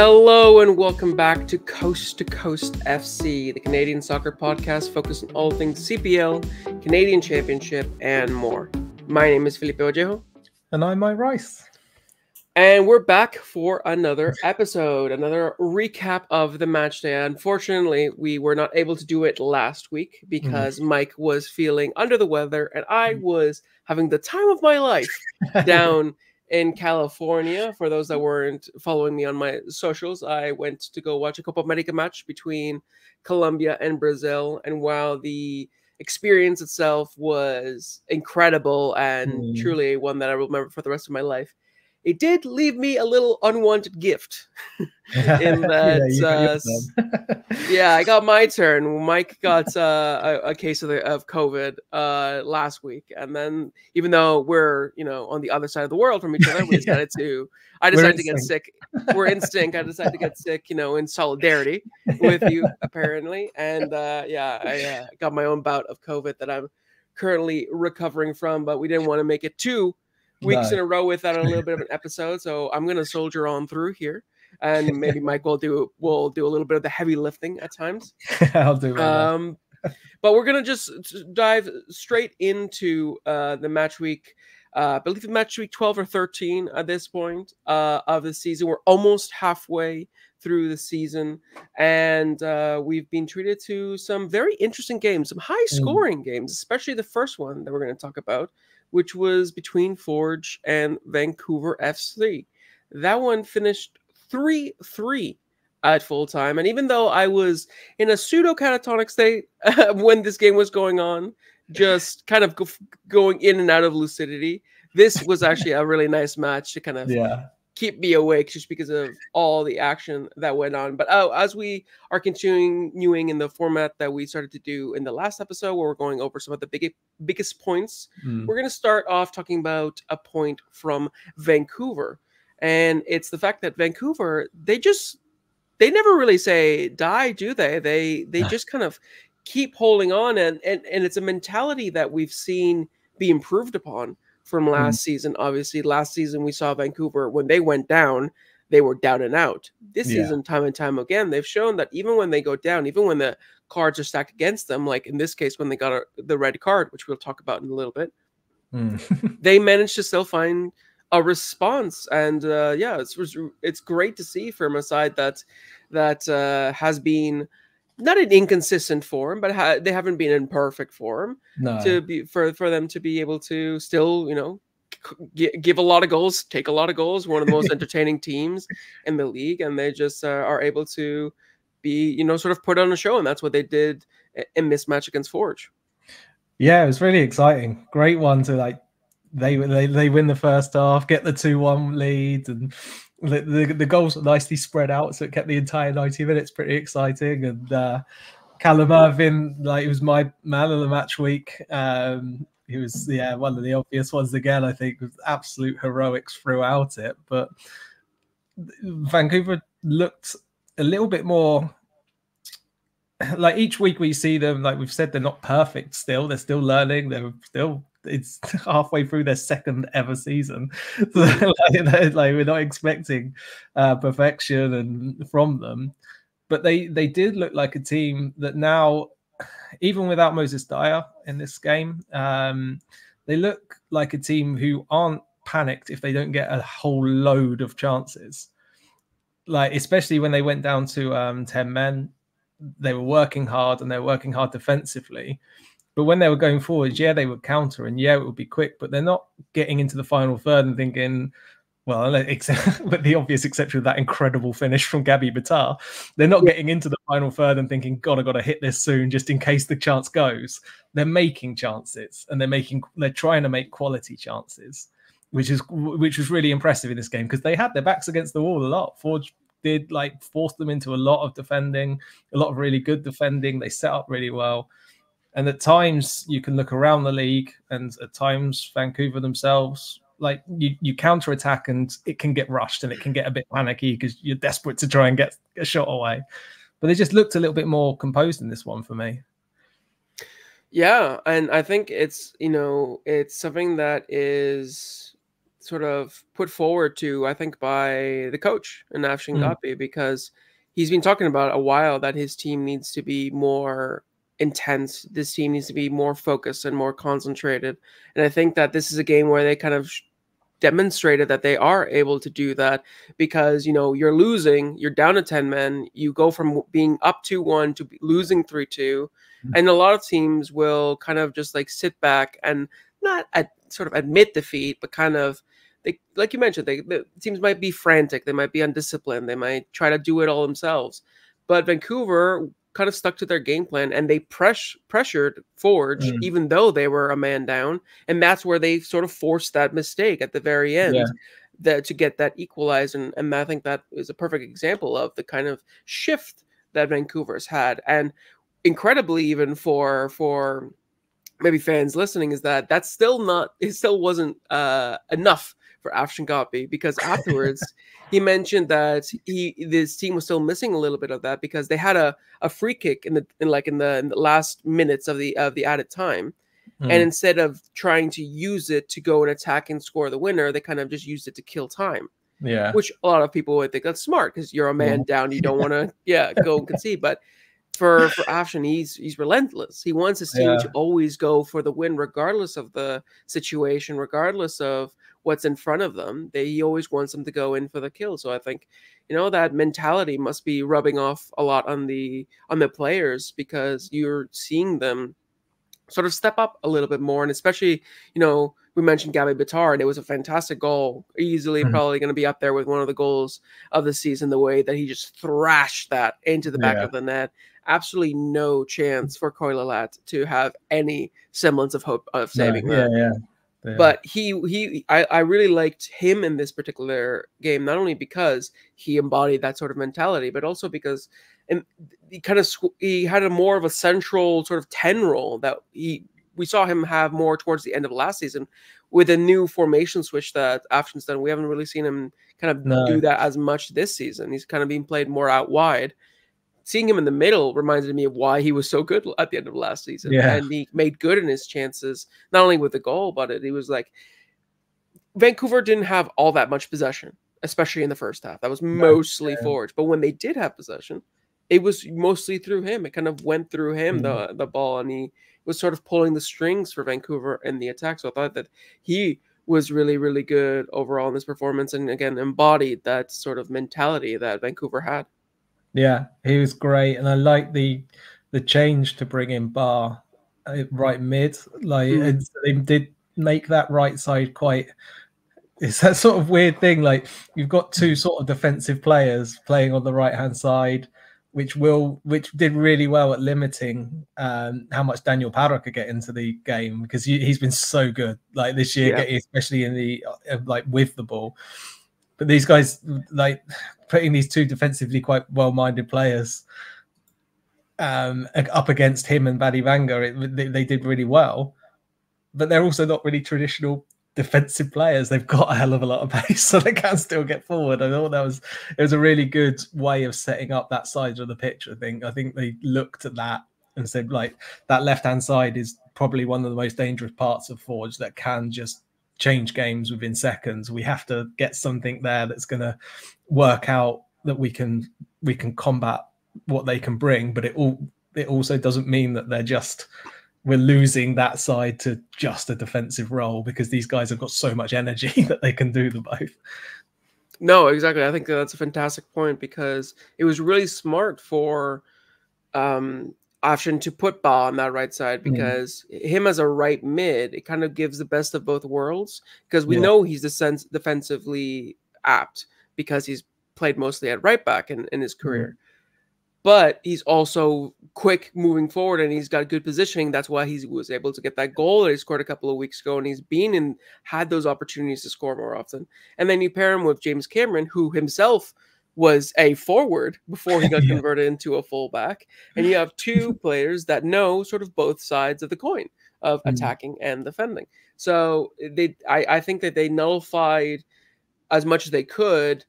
Hello and welcome back to Coast FC, the Canadian soccer podcast focused on all things CPL, Canadian Championship, and more. My name is Felipe Ojejo. And I'm Mike Rice. And we're back for another episode, another recap of the match day. Unfortunately, we were not able to do it last week because Mike was feeling under the weather and I was having the time of my life down in California. For those that weren't following me on my socials, I went to go watch a Copa America match between Colombia and Brazil. And while the experience itself was incredible and truly one that I will remember for the rest of my life, it did leave me a little unwanted gift in that, I got my turn. Mike got a case of COVID last week, and then even though we're on the other side of the world from each other, I decided to get sick. We're in sync. I decided to get sick, in solidarity with you apparently, and I got my own bout of COVID that I'm currently recovering from, but we didn't want to make it too weeks in a row without a little bit of an episode, so I'm gonna soldier on through here, and maybe Mike will do a little bit of the heavy lifting at times. I'll do it. But we're gonna just dive straight into the match week. I believe match week 12 or 13 at this point of the season. We're almost halfway through the season, and we've been treated to some very interesting games, some high-scoring games, especially the first one that we're going to talk about, which was between Forge and Vancouver FC. That one finished 3-3 at full time. And even though I was in a pseudo-catatonic state when this game was going on, just kind of going in and out of lucidity, this was actually a really nice match to kind of keep me awake just because of all the action that went on. But as we are continuing in the format that we started to do in the last episode, where we're going over some of the biggest points, we're going to start off talking about a point from Vancouver. And it's the fact that Vancouver, they never really say die, do they? They just kind of keep holding on, and it's a mentality that we've seen be improved upon from last season. Obviously, last season we saw Vancouver, when they went down, they were down and out. This season, time and time again, they've shown that even when they go down, even when the cards are stacked against them, like in this case when they got the red card, which we'll talk about in a little bit, they managed to still find a response. And it's great to see from a side that has been not an inconsistent form, but they haven't been in perfect form. To be for them to be able to still, give a lot of goals, take a lot of goals. One of the most entertaining teams in the league, and they just are able to be, sort of put on a show, and that's what they did in this match against Forge. Yeah, it was really exciting. Great one to they win the first half, get the 2-1 lead, and the goals were nicely spread out, so it kept the entire 90 minutes pretty exciting. And Callum Irvin, he was my man of the match week. He was one of the obvious ones again, I think, with absolute heroics throughout it. But Vancouver looked a little bit more like each week we see them, like we've said, they're not perfect still. They're still learning. It's halfway through their second ever season. So, we're not expecting perfection and from them. But they did look like a team that now, even without Moses Dyer in this game, they look like a team who aren't panicked if they don't get a whole load of chances. Especially when they went down to 10 men, they were working hard, and they're working hard defensively. But when they were going forward, they would counter, and it would be quick. But they're not getting into the final third and thinking, well, with the obvious exception of that incredible finish from Gabby Bitar, they're not getting into the final third and thinking, God, I've got to hit this soon just in case the chance goes. They're making chances, and they're trying to make quality chances, which was really impressive in this game, because they had their backs against the wall a lot. Forge did force them into a lot of defending, a lot of really good defending. They set up really well. And at times you can look around the league, and at times Vancouver themselves, you counter attack and it can get rushed and it can get a bit panicky because you're desperate to try and get a shot away. But they just looked a little bit more composed in this one for me. Yeah, and I think it's something that is sort of put forward to, I think, by the coach in Afshin Ghapi, because he's been talking about a while that his team needs to be more intense. This team needs to be more focused and more concentrated. And I think that this is a game where they kind of demonstrated that they are able to do that, because, you know, you're losing, you're down to 10 men, you go from being up 2-1 to losing 3-2. And a lot of teams will kind of just like sit back and not sort of admit defeat, but kind of, they, like you mentioned, the teams might be frantic, they might be undisciplined, they might try to do it all themselves. But Vancouver kind of stuck to their game plan, and they pressured Forge even though they were a man down, and that's where they sort of forced that mistake at the very end to get that equalized. And I think that is a perfect example of the kind of shift that Vancouver's had. And incredibly, even for maybe fans listening, is that it still wasn't enough for Afshin Ghapi, because afterwards he mentioned that this team was still missing a little bit of that, because they had a free kick in the last minutes of the added time, and instead of trying to use it to go and attack and score the winner, they kind of just used it to kill time. Yeah, which a lot of people would think that's smart, because you're a man down, you don't want to go and concede. But for Afshin, he's relentless. He wants his team to always go for the win, regardless of the situation, regardless of what's in front of them. He always wants them to go in for the kill. So I think, you know, that mentality must be rubbing off a lot on the players, because you're seeing them sort of step up a little bit more. And especially, you know, we mentioned Gabby Bittard. It was a fantastic goal, easily probably going to be up there with one of the goals of the season, the way that he just thrashed that into the back of the net. Absolutely no chance for Koilalat to have any semblance of hope of saving that. But I really liked him in this particular game, not only because he embodied that sort of mentality, but also because he had a more of a central sort of 10 role that we saw him have more towards the end of last season, with a new formation switch that Afshin's done. We haven't really seen him kind of do that as much this season. He's kind of being played more out wide. Seeing him in the middle reminded me of why he was so good at the end of last season. And he made good in his chances, not only with the goal, but he was like, Vancouver didn't have all that much possession, especially in the first half. That was mostly Forge. But when they did have possession, it was mostly through him. It kind of went through him, the ball, and he was sort of pulling the strings for Vancouver in the attack. So I thought that he was really, really good overall in this performance, and again, embodied that sort of mentality that Vancouver had. Yeah, he was great, and I like the change to bring in Bar right mid. Like they did make that right side quite. It's that sort of weird thing. Like, you've got two sort of defensive players playing on the right hand side, which did really well at limiting how much Daniel Parra could get into the game, because he's been so good like this year, especially in the like with the ball. But these guys, like putting these two defensively quite well-minded players up against him and Badivanga, they did really well. But they're also not really traditional defensive players. They've got a hell of a lot of pace, so they can still get forward. I thought it was a really good way of setting up that side of the pitch. I think they looked at that and said, like, that left-hand side is probably one of the most dangerous parts of Forge that can just change games within seconds. We have to get something there that's going to work out, that we can combat what they can bring. But it also doesn't mean that we're losing that side to just a defensive role, because these guys have got so much energy that they can do them both. No, exactly. I think that's a fantastic point, because it was really smart for Afshin to put Ba on that right side, because him as a right mid, it kind of gives the best of both worlds, because we know he's defensively apt, because he's played mostly at right back in his career. But he's also quick moving forward, and he's got good positioning. That's why he was able to get that goal that he scored a couple of weeks ago, and he's had those opportunities to score more often. And then you pair him with James Cameron, who himself was a forward before he got converted into a fullback. And you have two players that know sort of both sides of the coin of attacking and defending. So I think that they nullified as much as they could,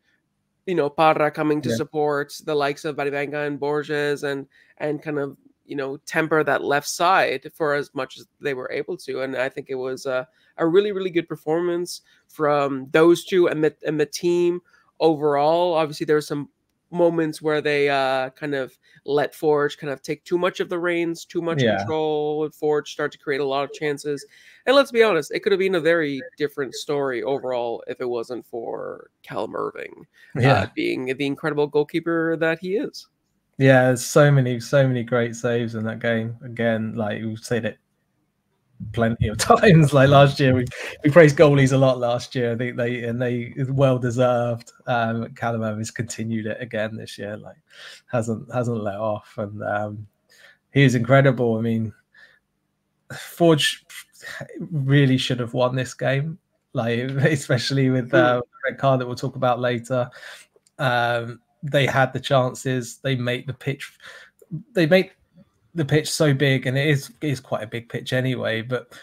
you know, Parra coming to support the likes of Badivanga and Borges, and kind of temper that left side for as much as they were able to. And I think it was a really, really good performance from those two and the team overall. Obviously, there were some moments where they kind of let Forge kind of take too much of the reins, too much control, and Forge start to create a lot of chances. And let's be honest, it could have been a very different story overall if it wasn't for Callum Irving being the incredible goalkeeper that he is. Yeah, there's so many great saves in that game. Again, like we've said it plenty of times. Like last year, we praised goalies a lot last year. I think they well deserved. Callum has continued it again this year. Like hasn't let off, and he is incredible. I mean, Forge really should have won this game. Like especially with the red card that we'll talk about later. They had the chances. They make the pitch. They make the pitch so big, and it is quite a big pitch anyway. But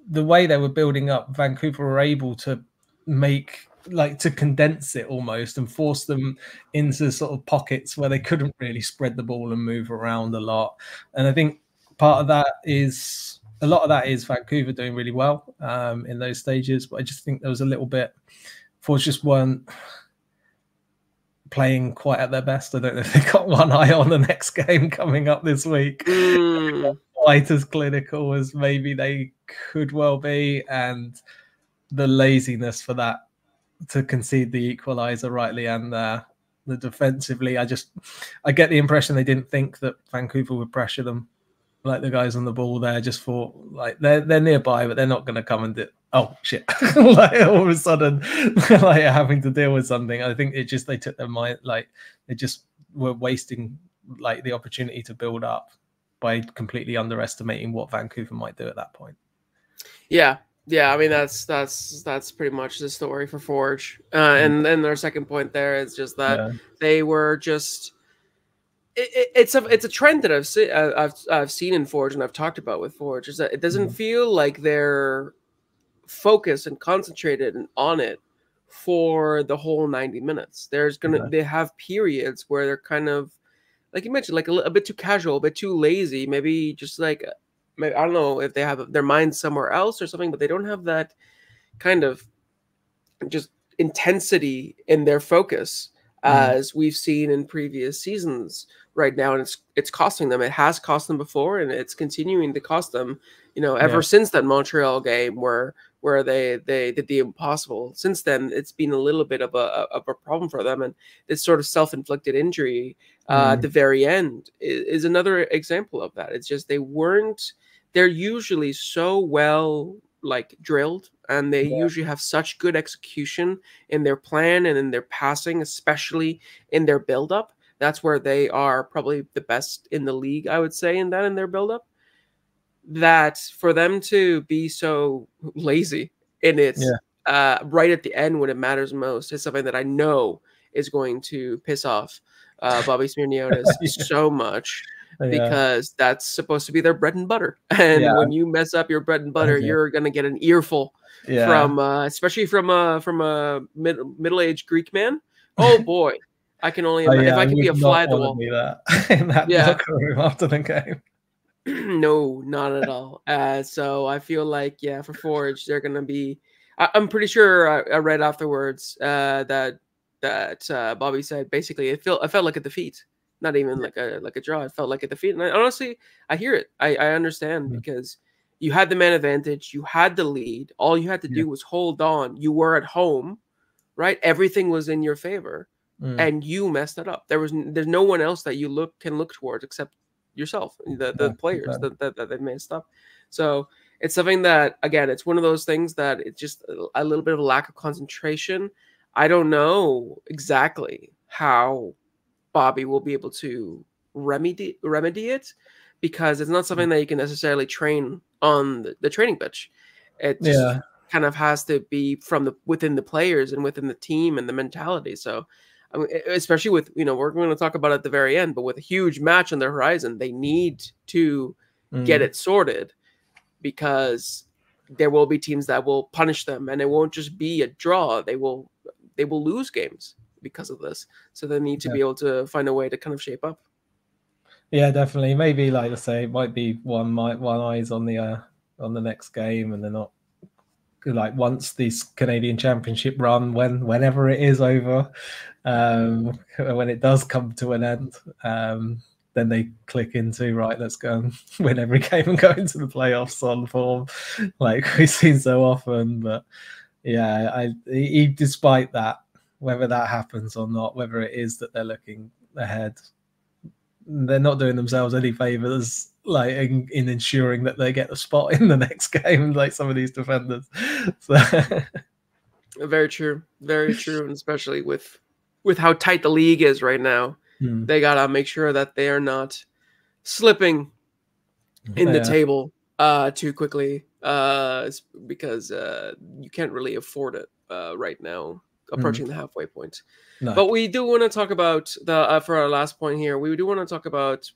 the way they were building up, Vancouver were able to to condense it almost and force them into sort of pockets where they couldn't really spread the ball and move around a lot. And I think a lot of that is Vancouver doing really well in those stages. But I just think there was a little bit, Forge just weren't playing quite at their best. I don't know if they got one eye on the next game coming up this week. Quite as clinical as maybe they could well be, and the laziness for that to concede the equaliser rightly and the defensively. I get the impression they didn't think that Vancouver would pressure them. Like the guys on the ball there just thought like they're nearby, but they're not going to come and do. Oh shit! Like all of a sudden, like having to deal with something. I think they took their mind, like they just were wasting like the opportunity to build up by completely underestimating what Vancouver might do at that point. Yeah. I mean that's pretty much the story for Forge. And then their second point there is just that they were just. It's a trend that I've seen in Forge and I've talked about with Forge is that it doesn't feel like they're focused and concentrated on it for the whole 90 minutes. They have periods where they're kind of like you mentioned, like a bit too casual, a bit too lazy, maybe just like I don't know if they have their minds somewhere else or something, but they don't have that kind of just intensity in their focus as we've seen in previous seasons right now, and it's costing them. It has cost them before, and it's continuing to cost them. Ever since that Montreal game where they did the impossible. Since then, it's been a little bit of a problem for them, and this sort of self-inflicted injury at the very end is another example of that. It's just they're usually so well like drilled, and they usually have such good execution in their plan and in their passing, especially in their build-up. That's where they are probably the best in the league, I would say, in their build-up. That for them to be so lazy in it right at the end when it matters most is something that I know is going to piss off Bobby Smirniotis so much. Because that's supposed to be their bread and butter. And when you mess up your bread and butter, you're going to get an earful from, especially from a middle-aged Greek man. Oh boy, I can only imagine if I could be a fly at the wall. In that locker room after the game. No, not at all. So I feel like for Forge, they're going to be. I'm pretty sure I read afterwards that Bobby said basically it felt like a defeat. Not even like a draw. It felt like a defeat. And honestly, I hear it. I understand because you had the man advantage. You had the lead. All you had to do was hold on. You were at home, right? Everything was in your favor, and you messed it up. There's no one else that you can look towards except yourself, the players that they messed up. So it's something that, again, it's one of those things that it's just a little bit of a lack of concentration. I don't know exactly how Bobby will be able to remedy it because it's not something that you can necessarily train on the training pitch. It just kind of has to be from within the players and within the team and the mentality. So, I mean, especially with, we're going to talk about it at the very end, but with a huge match on their horizon, they need to get it sorted because there will be teams that will punish them, and it won't just be a draw. They will lose games because of this. So they need to be able to find a way to kind of shape up. Yeah, definitely. Maybe, like I say, it might be one eyes on the next game, and they're not like, once this Canadian Championship run, whenever it is over, when it does come to an end, then they click into, right, let's go and win every game and go into the playoffs on form, like we've seen so often. But yeah, despite that, whether that happens or not, whether it is that they're looking ahead, they're not doing themselves any favors, like in ensuring that they get a spot in the next game, like some of these defenders. So. Very true, and especially with how tight the league is right now, they gotta make sure that they are not slipping in the table too quickly, because you can't really afford it right now, approaching the halfway point. No. But we do want to talk about the for our last point here. We do want to talk about,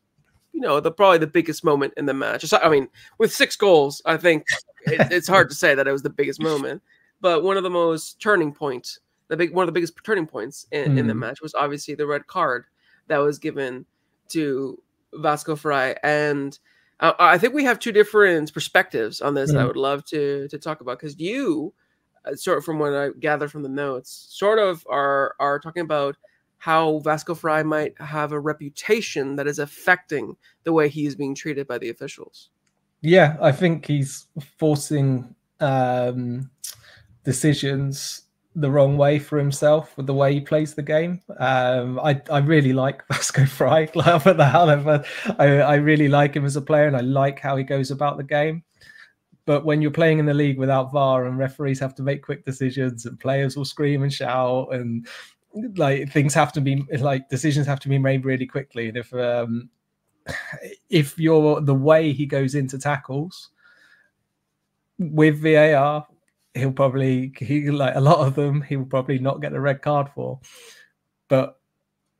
probably the biggest moment in the match. I mean, with 6 goals, I think it's hard to say that it was the biggest moment, but one of the most turning points, one of the biggest turning points in the match was obviously the red card that was given to Vasco Fry. And I think we have 2 different perspectives on this that I would love to talk about, because you, sort of from what I gather from the notes, sort of are talking about how Vasco Fry might have a reputation that is affecting the way he is being treated by the officials. Yeah, I think he's forcing decisions the wrong way for himself with the way he plays the game. I really like Vasco Fry. I really like him as a player, and I like how he goes about the game. But when you're playing in the league without VAR, and referees have to make quick decisions, and players will scream and shout, and like decisions have to be made really quickly. And if you're the way he goes into tackles with VAR, he'll probably a lot of them he will probably not get a red card for. But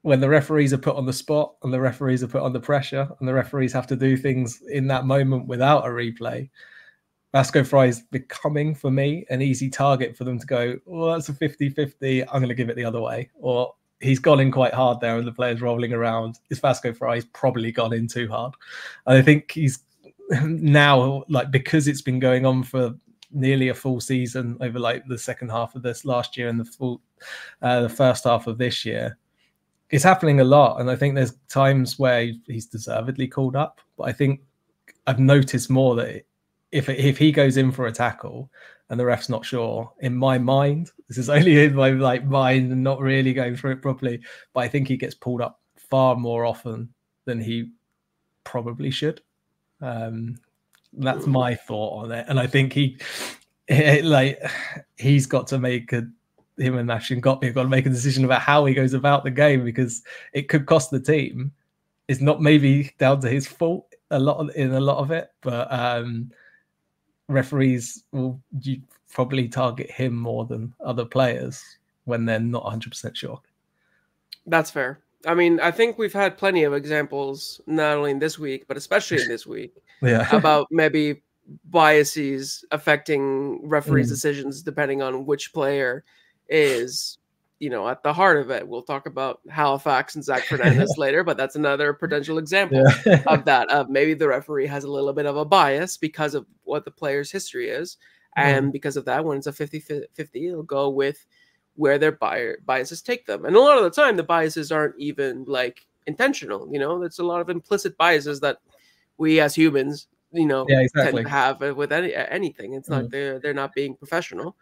when the referees are put on the spot, and the referees are put under pressure, and the referees have to do things in that moment without a replay, Vasco Fry is becoming, for me, an easy target for them to go, well, that's a 50-50, I'm going to give it the other way. Or he's gone in quite hard there and the player's rolling around. It's Vasco Fry, he's probably gone in too hard. And I think he's now, because it's been going on for nearly a full season over the second half of this last year and the first half of this year, it's happening a lot. And I think there's times where he's deservedly called up. But I think I've noticed more that if he goes in for a tackle and the ref's not sure, in my mind, this is only in my mind and not really going through it properly, but I think he gets pulled up far more often than he probably should. That's my thought on it. And I think he's got to make him and Nash got to make a decision about how he goes about the game, because it could cost the team. It's not maybe down to his fault in a lot of it, but referees will probably target him more than other players when they're not 100% sure. That's fair. I mean, I think we've had plenty of examples, not only in this week, but especially in this week, about maybe biases affecting referees' decisions depending on which player is, at the heart of it. We'll talk about Halifax and Zach Fernandez later, but that's another potential example of that. Of maybe the referee has a little bit of a bias because of what the player's history is. And because of that, when it's a 50-50, it'll go with where their biases take them. And a lot of the time, the biases aren't even intentional. It's a lot of implicit biases that we as humans, tend to have with anything. It's not they're not being professional.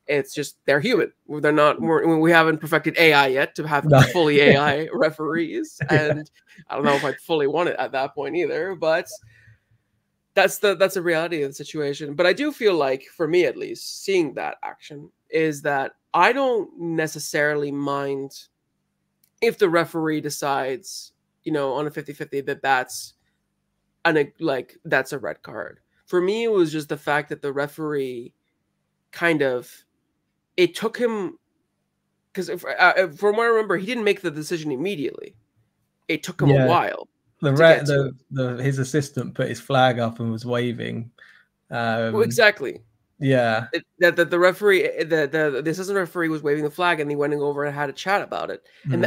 It's just they're human. They're not. We haven't perfected AI yet to have fully AI referees, and I don't know if I fully want it at that point either. But that's a reality of the situation. But I do feel like, for me at least, seeing that action is that I don't necessarily mind if the referee decides, on a 50-50 that that's a red card. For me, it was just the fact that the referee it took him, because from what I remember, he didn't make the decision immediately. It took him a while. His assistant put his flag up and was waving. Well, exactly. Yeah. The referee, the assistant referee was waving the flag, and he went over and had a chat about it. And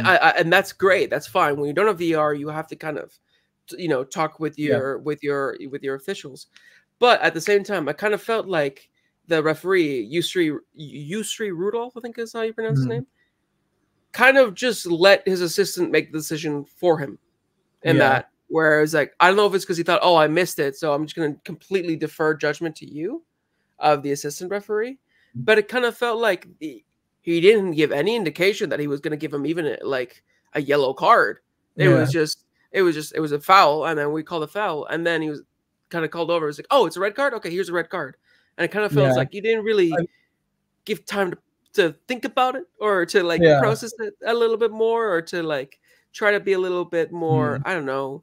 that's great. That's fine. When you don't have VR, you have to kind of talk with your officials. But at the same time, I kind of felt like the referee, Yusri Rudolph, I think is how you pronounce his name, kind of just let his assistant make the decision for him in that. Whereas, like, I don't know if it's because he thought, oh, I missed it, so I'm just going to completely defer judgment to you, of the assistant referee. But it kind of felt like he didn't give any indication that he was going to give him even like a yellow card. It was a foul, and then we called a foul, and then he was kind of called over. It was like, oh, it's a red card? Okay, here's a red card. And it kind of feels like he didn't really give time to think about it, or to like process it a little bit more, or to like try to be a little bit more, I don't know,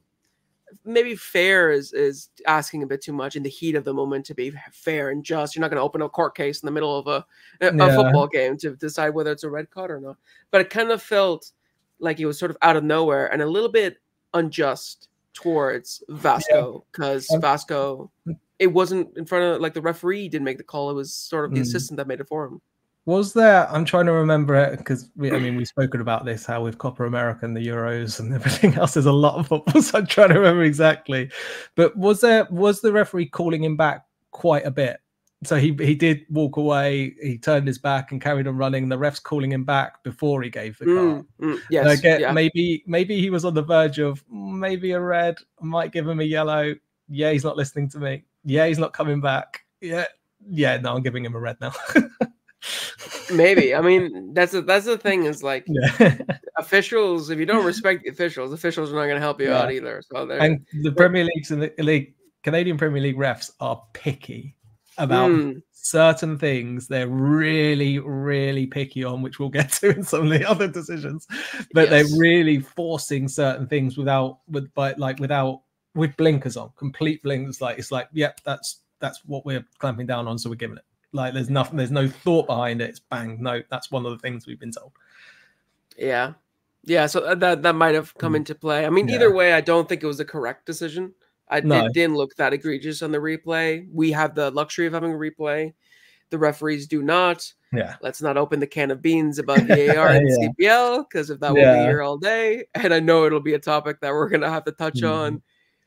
maybe fair is asking a bit too much in the heat of the moment to be fair and just. You're not going to open a court case in the middle of a football game to decide whether it's a red card or not. But it kind of felt like it was sort of out of nowhere and a little bit unjust towards Vasco, because Vasco, it wasn't in front of, like, the referee didn't make the call. It was sort of the assistant that made it for him. Was there, I'm trying to remember it, because we've spoken about this, how with Copa America and the Euros and everything else, there's a lot of football, so I'm trying to remember exactly. But was the referee calling him back quite a bit? So he did walk away, he turned his back and carried on running. The ref's calling him back before he gave the card. Yes, maybe he was on the verge of maybe a red, might give him a yellow. Yeah, he's not listening to me. Yeah, he's not coming back. Yeah, no, I'm giving him a red now. Maybe. I mean, that's the thing, is like, officials, if you don't respect the officials are not going to help you out either. So and the Premier Leagues and the Canadian Premier League refs are picky about certain things. They're really, really picky on, which we'll get to in some of the other decisions. But they're really forcing certain things with blinkers on, complete blinkers. Like, it's like, yep, that's what we're clamping down on, so we're giving it. Like, there's no thought behind it. It's bang. No, that's one of the things we've been told. Yeah. So that might have come into play. I mean, either way, I don't think it was the correct decision. It didn't look that egregious on the replay. We have the luxury of having a replay. The referees do not. Yeah. Let's not open the can of beans about VAR and CPL, because if that will be here all day, and I know it'll be a topic that we're gonna have to touch on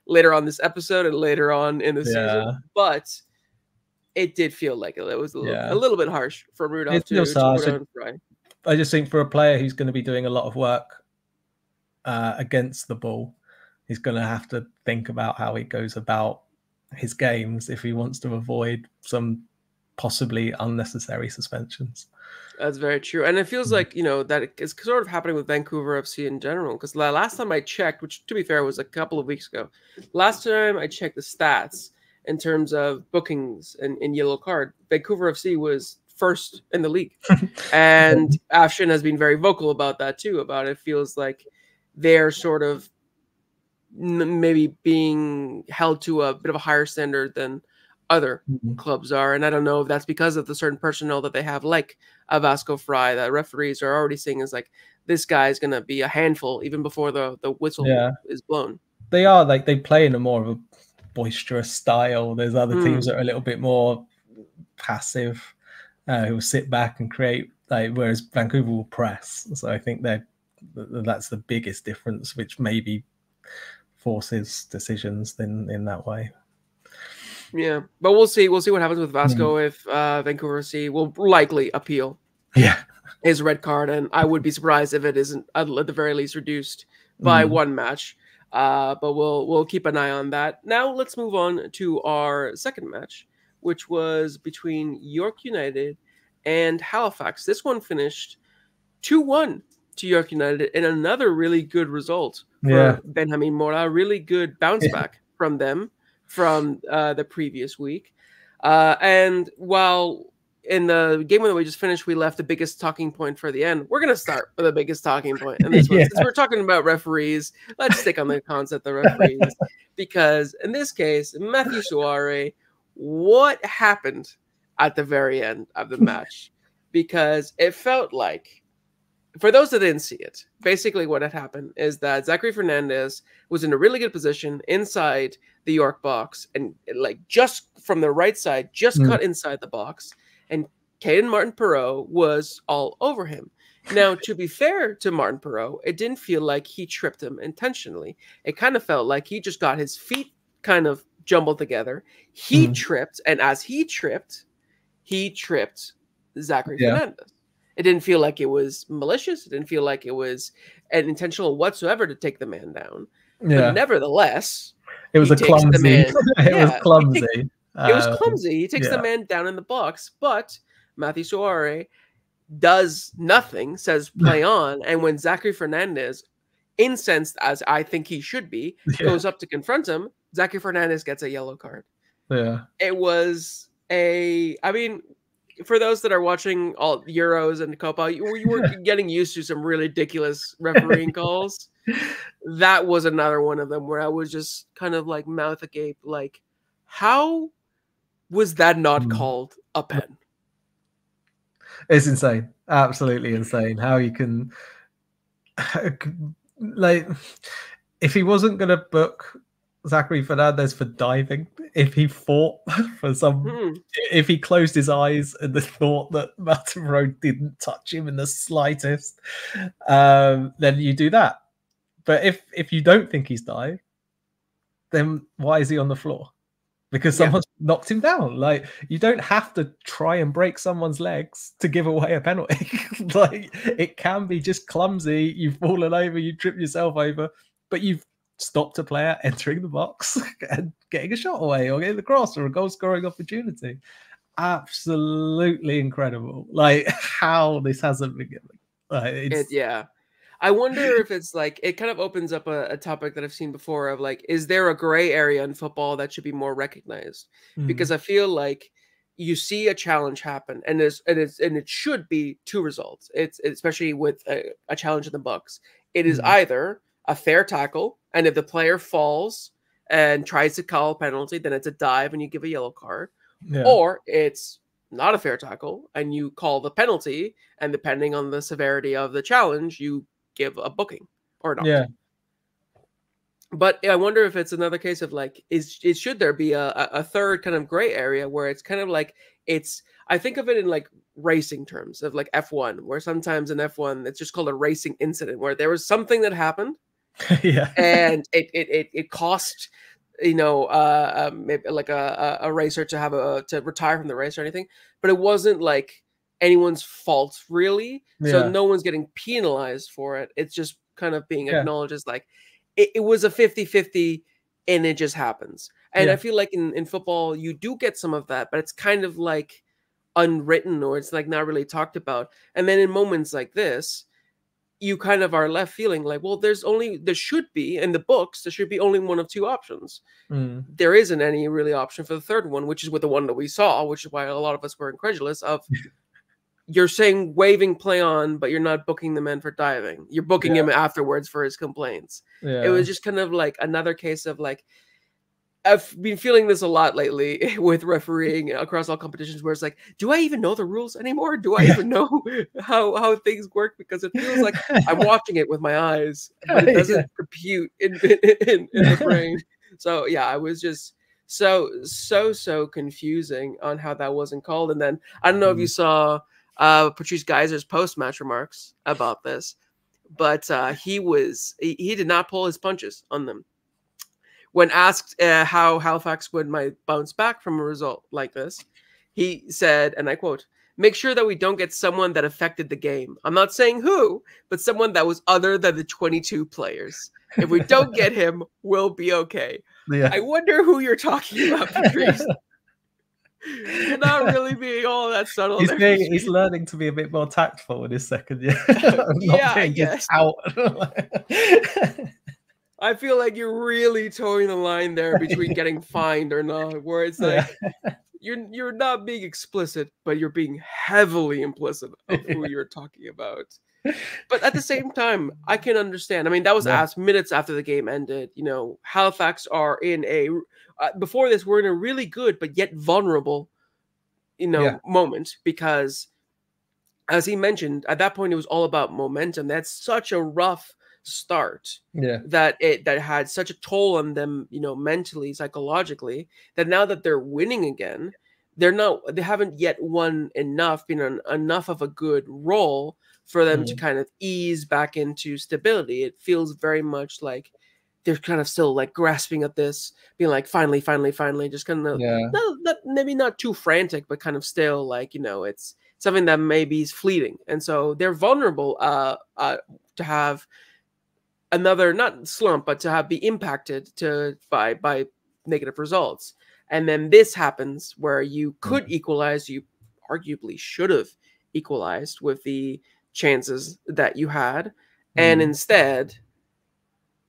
later on this episode and later on in the season. But it did feel like it was a little bit harsh for Rudolph to put on Fry. I just think for a player who's going to be doing a lot of work against the ball, he's going to have to think about how he goes about his games if he wants to avoid some possibly unnecessary suspensions. That's very true. And it feels like, that it's sort of happening with Vancouver FC in general, because last time I checked, which to be fair was a couple of weeks ago, last time I checked the stats in terms of bookings and yellow card, Vancouver FC was first in the league. And Afshin has been very vocal about that too, about it feels like they're sort of maybe being held to a bit of a higher standard than other clubs are. And I don't know if that's because of the certain personnel that they have, like Vasco Fry, that referees are already seeing as like, this guy is going to be a handful even before the whistle is blown. They are, like, they play in a more of a boisterous style. There's other teams that are a little bit more passive, who will sit back and create, whereas Vancouver will press. So I think that's the biggest difference, which maybe forces decisions in that way. Yeah, but we'll see what happens with Vasco if Vancouver FC will likely appeal his red card, and I would be surprised if it isn't at the very least reduced by one match. But we'll keep an eye on that. Now let's move on to our second match, which was between York United and Halifax. This one finished 2-1 to York United, in another really good result for Benjamin Mora. Really good bounce back from them from the previous week. And while in the game that we just finished, we left the biggest talking point for the end, we're going to start with the biggest talking point in this one. Since we're talking about referees, let's stick on the concept of referees. Because in this case, Matthew Suare, what happened at the very end of the match? Because it felt like, for those that didn't see it, basically what had happened is that Zachary Fernandez was in a really good position inside the York box, and like just from the right side, just cut inside the box, and Caden Martin-Perreault was all over him. Now, to be fair to Martin Perrault, it didn't feel like he tripped him intentionally. It kind of felt like he just got his feet kind of jumbled together. He tripped, and as he tripped Zachary Fernandez. It didn't feel like it was malicious. It didn't feel like it was an intentional whatsoever to take the man down. Yeah. But nevertheless, it was a clumsy. It was clumsy. It was clumsy. He takes the man down in the box, but Matthew Suarez does nothing, says play on, and when Zachary Fernandez, incensed as I think he should be, goes up to confront him, Zachary Fernandez gets a yellow card. Yeah. It was I mean, for those that are watching all Euros and Copa, you were getting used to some really ridiculous refereeing calls. That was another one of them where I was just kind of like mouth agape, like, how was that not called a pen? It's insane. Absolutely insane. How you can, like, if he wasn't going to book Zachary Fernandez for diving, if he fought for if he closed his eyes and the thought that Martin Perrault didn't touch him in the slightest, then you do that. But if you don't think he's dived, then why is he on the floor? Because someone's knocked him down. Like, you don't have to try and break someone's legs to give away a penalty. Like, it can be just clumsy. You've fallen over, you trip yourself over, but you've stopped a player entering the box and getting a shot away or getting the cross or a goal scoring opportunity. Absolutely incredible. Like, how this hasn't been given. I wonder if it's like, it kind of opens up a topic that I've seen before of like, is there a gray area in football that should be more recognized? Because I feel like you see a challenge happen and it should be two results. It's especially with a challenge in the box. It is either a fair tackle, and if the player falls and tries to call a penalty, then it's a dive and you give a yellow card, or it's not a fair tackle and you call the penalty, and depending on the severity of the challenge, you give a booking or not. But I wonder if it's another case of like, should there be a third kind of gray area where it's kind of like, I think of it in like racing terms of like F1, where sometimes in F1 it's just called a racing incident, where there was something that happened and it cost maybe like a racer to retire from the race or anything, but it wasn't like anyone's fault really. So no one's getting penalized for it. It's just kind of being acknowledged as like, it was a 50-50 and it just happens. And I feel like in football, you do get some of that, but it's kind of like unwritten, or it's like not really talked about. And then in moments like this, you kind of are left feeling like, well, there should be in the books, there should be only one of two options. There isn't any really option for the third one, which is with the one that we saw, which is why a lot of us were incredulous of. You're saying waving play on, but you're not booking the man for diving. You're booking him afterwards for his complaints. It was just kind of like another case of like, I've been feeling this a lot lately with refereeing across all competitions, where it's like, do I even know the rules anymore? Do I even know how things work? Because it feels like I'm watching it with my eyes, but it doesn't compute in the brain. So yeah, I was just so confusing on how that wasn't called. And then I don't know if you saw Patrice Geyser's post-match remarks about this, but he did not pull his punches on them. When asked how Halifax might bounce back from a result like this, he said, and I quote, "Make sure that we don't get someone that affected the game. I'm not saying who, but someone that was other than the 22 players. If we don't get him, we'll be okay." I wonder who you're talking about, Patrice. You're not really being all that subtle. He's learning to be a bit more tactful in his second year. I guess. Out. I feel like you're really towing the line there between getting fined or not, where it's like you're not being explicit, but you're being heavily implicit of who you're talking about. But at the same time, I can understand. I mean, that was asked minutes after the game ended. Halifax are in before this, we're in a really good but yet vulnerable, moment, because as he mentioned, at that point, it was all about momentum. That's such a rough start that had such a toll on them, mentally, psychologically, that now that they're winning again, they haven't yet won enough, been on enough of a good roll for them to kind of ease back into stability. It feels very much like they're kind of still like grasping at this, being like, finally, just kind of maybe not too frantic, but kind of still like, it's something that maybe is fleeting. And so they're vulnerable to have another, not slump, but to be impacted by negative results. And then this happens where you could equalize, you arguably should have equalized with the chances that you had, and instead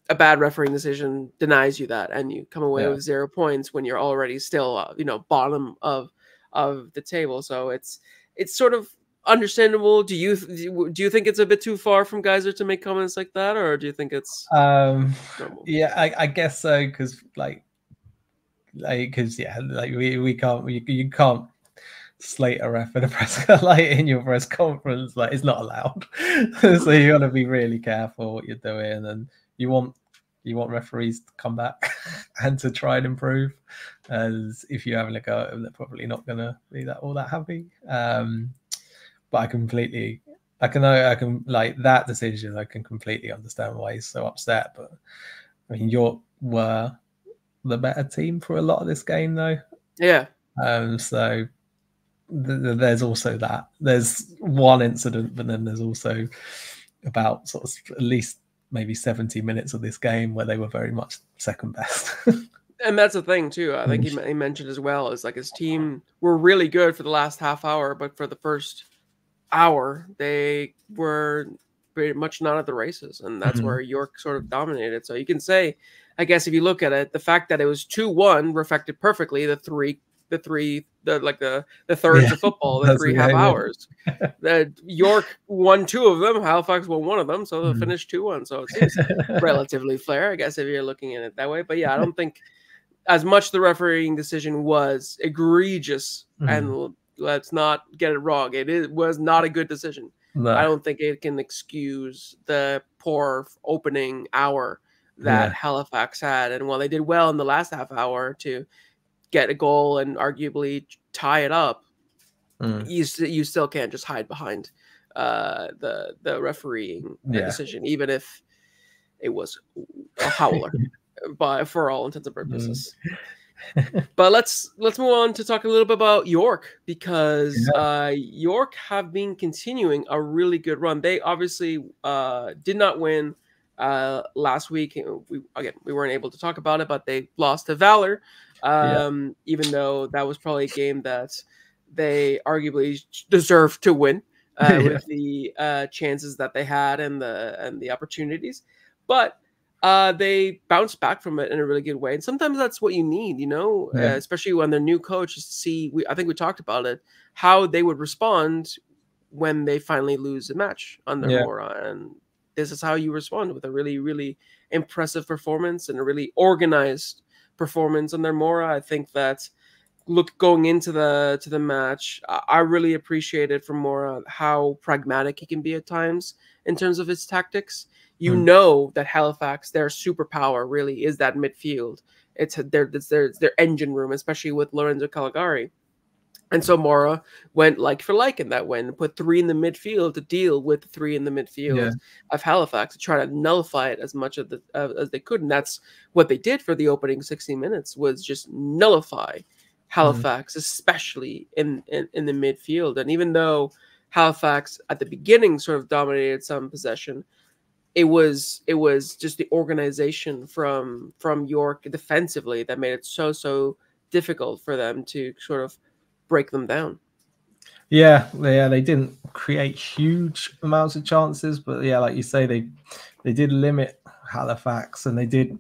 a bad refereeing decision denies you that, and you come away with 0 points when you're already still bottom of the table. So it's sort of understandable. Do you think it's a bit too far from Geyser to make comments like that, or do you think it's normal? Yeah, I guess so, because you can't slate a ref in a press in your press conference. It's not allowed. So you got to be really careful what you're doing, and you want referees to come back and to try and improve. As if you're having a go at them, they're probably not going to be all that happy. But I can like that decision. I can completely understand why he's so upset. But I mean, York were the better team for a lot of this game, though. Yeah. So there's also that. There's one incident, but then there's also about sort of at least maybe 70 minutes of this game where they were very much second best. And that's the thing too. I think he mentioned as well, is like his team were really good for the last half hour, but for the first hour they were pretty much not at the races, and that's where York sort of dominated. So you can say, I guess, if you look at it, the fact that it was 2-1 reflected perfectly the thirds of football, the 3 half hours. That York won 2 of them, Halifax won 1 of them, so they finished 2-1. So it seems relatively fair, I guess, if you're looking at it that way. But yeah, I don't think as much the refereeing decision was egregious, and let's not get it wrong, was not a good decision. No. I don't think it can excuse the poor opening hour that Halifax had. And while they did well in the last half hour to get a goal and arguably tie it up, you still can't just hide behind the refereeing decision, even if it was a howler for all intents and purposes. But let's move on to talk a little bit about York, because York have been continuing a really good run. They obviously did not win last week. We weren't able to talk about it, but they lost to Valour, even though that was probably a game that they arguably deserved to win with the chances that they had and the opportunities. But they bounced back from it in a really good way. And sometimes that's what you need, especially when their new coach, is to see, I think we talked about it, how they would respond when they finally lose a match under Mora. And this is how you respond, with a really, really impressive performance and a really organized performance under Mora. I think that going into the match, I really appreciated from Mora how pragmatic he can be at times in terms of his tactics. You know that Halifax, their superpower really is that midfield. It's their engine room, especially with Lorenzo Caligari. And so Mora went like for like in that way, and put 3 in the midfield to deal with the 3 in the midfield of Halifax, to try to nullify it as much as they could. And that's what they did for the opening 60 minutes, was just nullify Halifax, especially in the midfield. And even though Halifax at the beginning sort of dominated some possession, it was just the organization from York defensively that made it so difficult for them to sort of break them down. Yeah, they didn't create huge amounts of chances, but like you say, they did limit Halifax, and they did.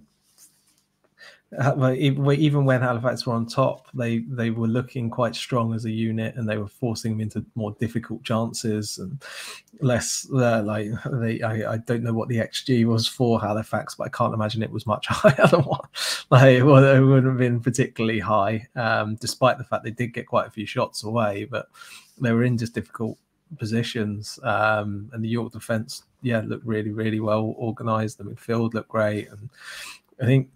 Even when Halifax were on top, they were looking quite strong as a unit, and they were forcing them into more difficult chances and less. I don't know what the XG was for Halifax, but I can't imagine it was much higher than what. It wouldn't have been particularly high, despite the fact they did get quite a few shots away, but they were in just difficult positions. And the York defence, looked really, really well organised. The midfield looked great, and I think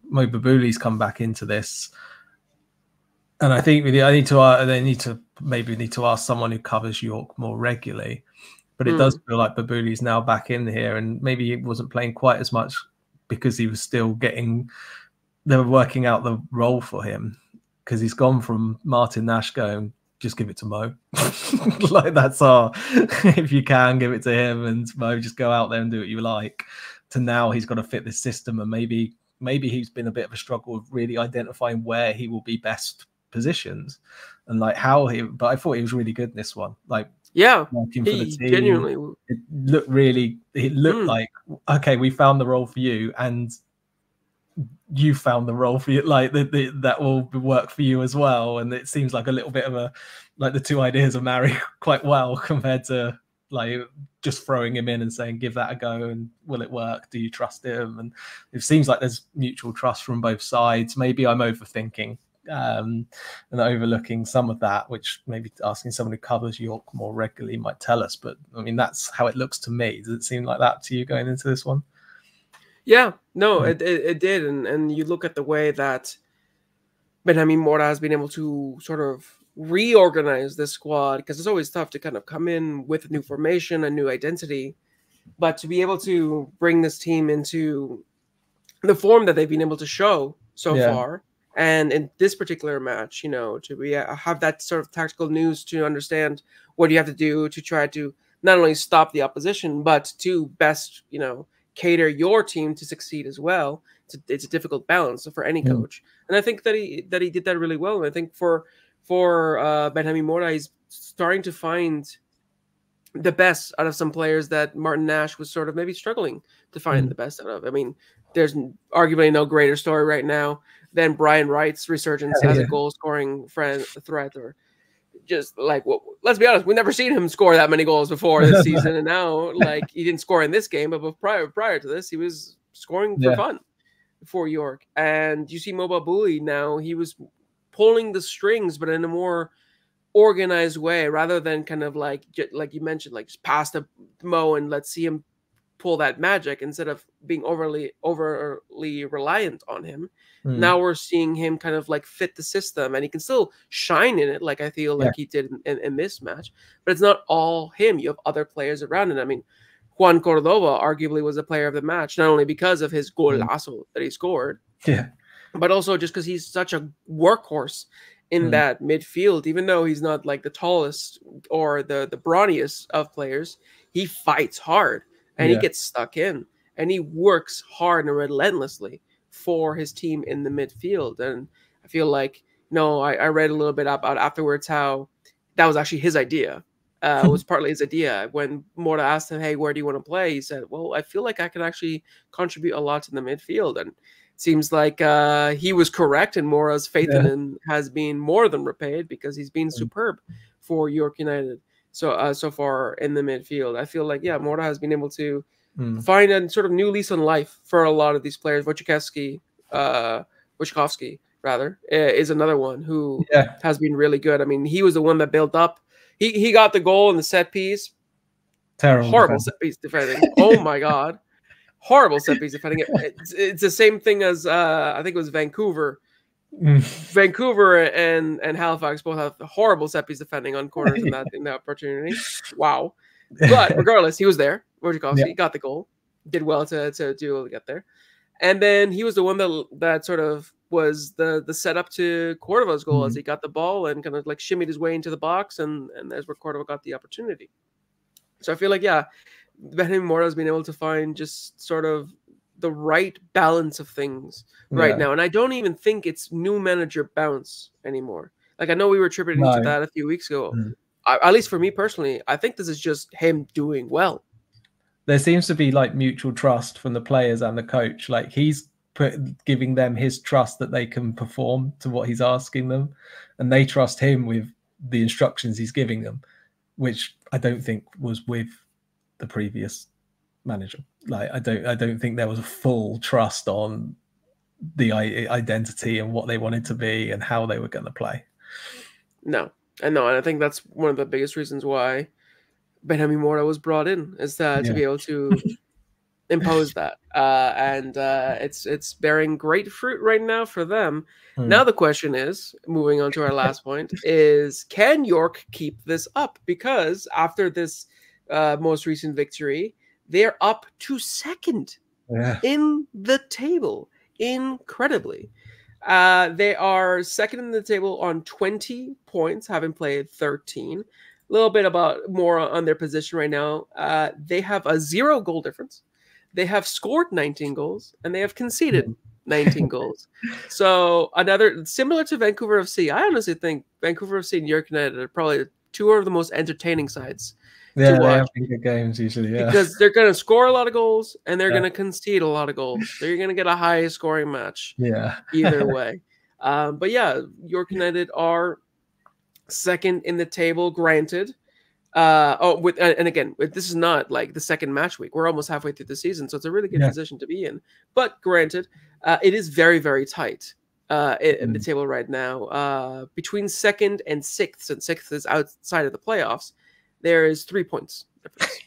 Mo Babuli's come back into this And I think they need to ask someone who covers York more regularly. But it does feel like Babuli's now back in here, and maybe he wasn't playing quite as much because he was still they were working out the role for him, because he's gone from Martin Nash going, just give it to Mo. Like, that's if you can, give it to him, and Mo, just go out there and do what you like, to now he's got to fit this system. And maybe he's been a bit of a struggle of really identifying where he will be best positions and like but I thought he was really good in this one. Like, working for the team, genuinely, it looked like, okay, we found the role for you, and you found the role for you, like that will work for you as well. And it seems like a little bit of the two ideas are married quite well, compared to like just throwing him in and saying, give that a go, and will it work? Do you trust him? And it seems like there's mutual trust from both sides. Maybe I'm overthinking and overlooking some of that, which maybe asking someone who covers York more regularly might tell us. But I mean, that's how it looks to me. Does it seem like that to you going into this one? Yeah, no, it did. And you look at the way that Benjamin Mora has been able to sort of reorganize this squad, because it's always tough to kind of come in with a new formation, a new identity, but to be able to bring this team into the form that they've been able to show so far. And in this particular match, to have that sort of tactical news, to understand what you have to do to try to not only stop the opposition, but to best, cater your team to succeed as well. It's a difficult balance for any coach. And I think that he did that really well. And I think for Benjamin Mora, he's starting to find the best out of some players that Martin Nash was sort of maybe struggling to find the best out of. I mean, there's arguably no greater story right now than Brian Wright's resurgence as a goal-scoring threat, or just like, well, let's be honest, we've never seen him score that many goals before this season, and now, like, he didn't score in this game, but prior to this, he was scoring for fun for York. And you see Mo Babouli now, he was pulling the strings, but in a more organized way, rather than kind of like you mentioned, like just pass to Mo and let's see him pull that magic, instead of being overly reliant on him. Now we're seeing him kind of like fit the system, and he can still shine in it, like I feel like he did in this match. But it's not all him. You have other players around it. I mean, Juan Cordova arguably was the player of the match, not only because of his golazo that he scored, but also just because he's such a workhorse in that midfield. Even though he's not like the tallest or the brawniest of players, he fights hard, and he gets stuck in, and he works hard and relentlessly for his team in the midfield. And I feel like, I read a little bit about afterwards how that was actually his idea. It was partly his idea. When Mora asked him, hey, where do you want to play? He said, well, I feel like I can actually contribute a lot to the midfield. And it seems like he was correct, and Mora's faith in him has been more than repaid, because he's been superb for York United so far in the midfield. I feel like, Mora has been able to find a sort of new lease on life for a lot of these players. Wojciechowski, rather, is another one who has been really good. I mean, he was the one that built up. He got the goal in the set piece. Horrible set piece defending. Oh my God. Horrible set piece defending. It's the same thing as I think it was Vancouver. Vancouver and Halifax both have horrible set piece defending on corners in that opportunity. Wow. But regardless, he was there. Wojciechowski got the goal, did well to get there, and then he was the one that sort of was the setup to Cordova's goal, as he got the ball and kind of like shimmied his way into the box, and that's where Cordova got the opportunity. So I feel like Benjamin Mora has been able to find just sort of the right balance of things right now, and I don't even think it's new manager bounce anymore. Like, I know we were tripping into that a few weeks ago. At least for me personally, I think this is just him doing well. There seems to be like mutual trust from the players and the coach. Like, he's giving them his trust that they can perform to what he's asking them, and they trust him with the instructions he's giving them, which I don't think was with the previous manager. Like, I don't think there was a full trust on the identity and what they wanted to be and how they were going to play. No, and I think that's one of the biggest reasons why Benjamin Mora was brought in, is that to be able to impose that, and it's bearing great fruit right now for them. Hmm. Now the question is, moving on to our last point, is can York keep this up? Because after this most recent victory, they're up to second in the table, incredibly. They are second in the table on 20 points, having played 13. A little bit about more on their position right now. They have a 0 goal difference. They have scored 19 goals, and they have conceded 19 goals. So another similar to Vancouver FC. I honestly think Vancouver FC and York United are probably two of the most entertaining sides. Yeah, they have been good games usually. Yeah, because they're going to score a lot of goals and they're going to concede a lot of goals. So you're going to get a high scoring match. Yeah, either way. But yeah, York United are second in the table. Granted, and again, this is not like the second match week. We're almost halfway through the season, so it's a really good position to be in. But granted, it is very, very tight in the table right now. Between second and sixth, and sixth is outside of the playoffs, there is 3 points difference.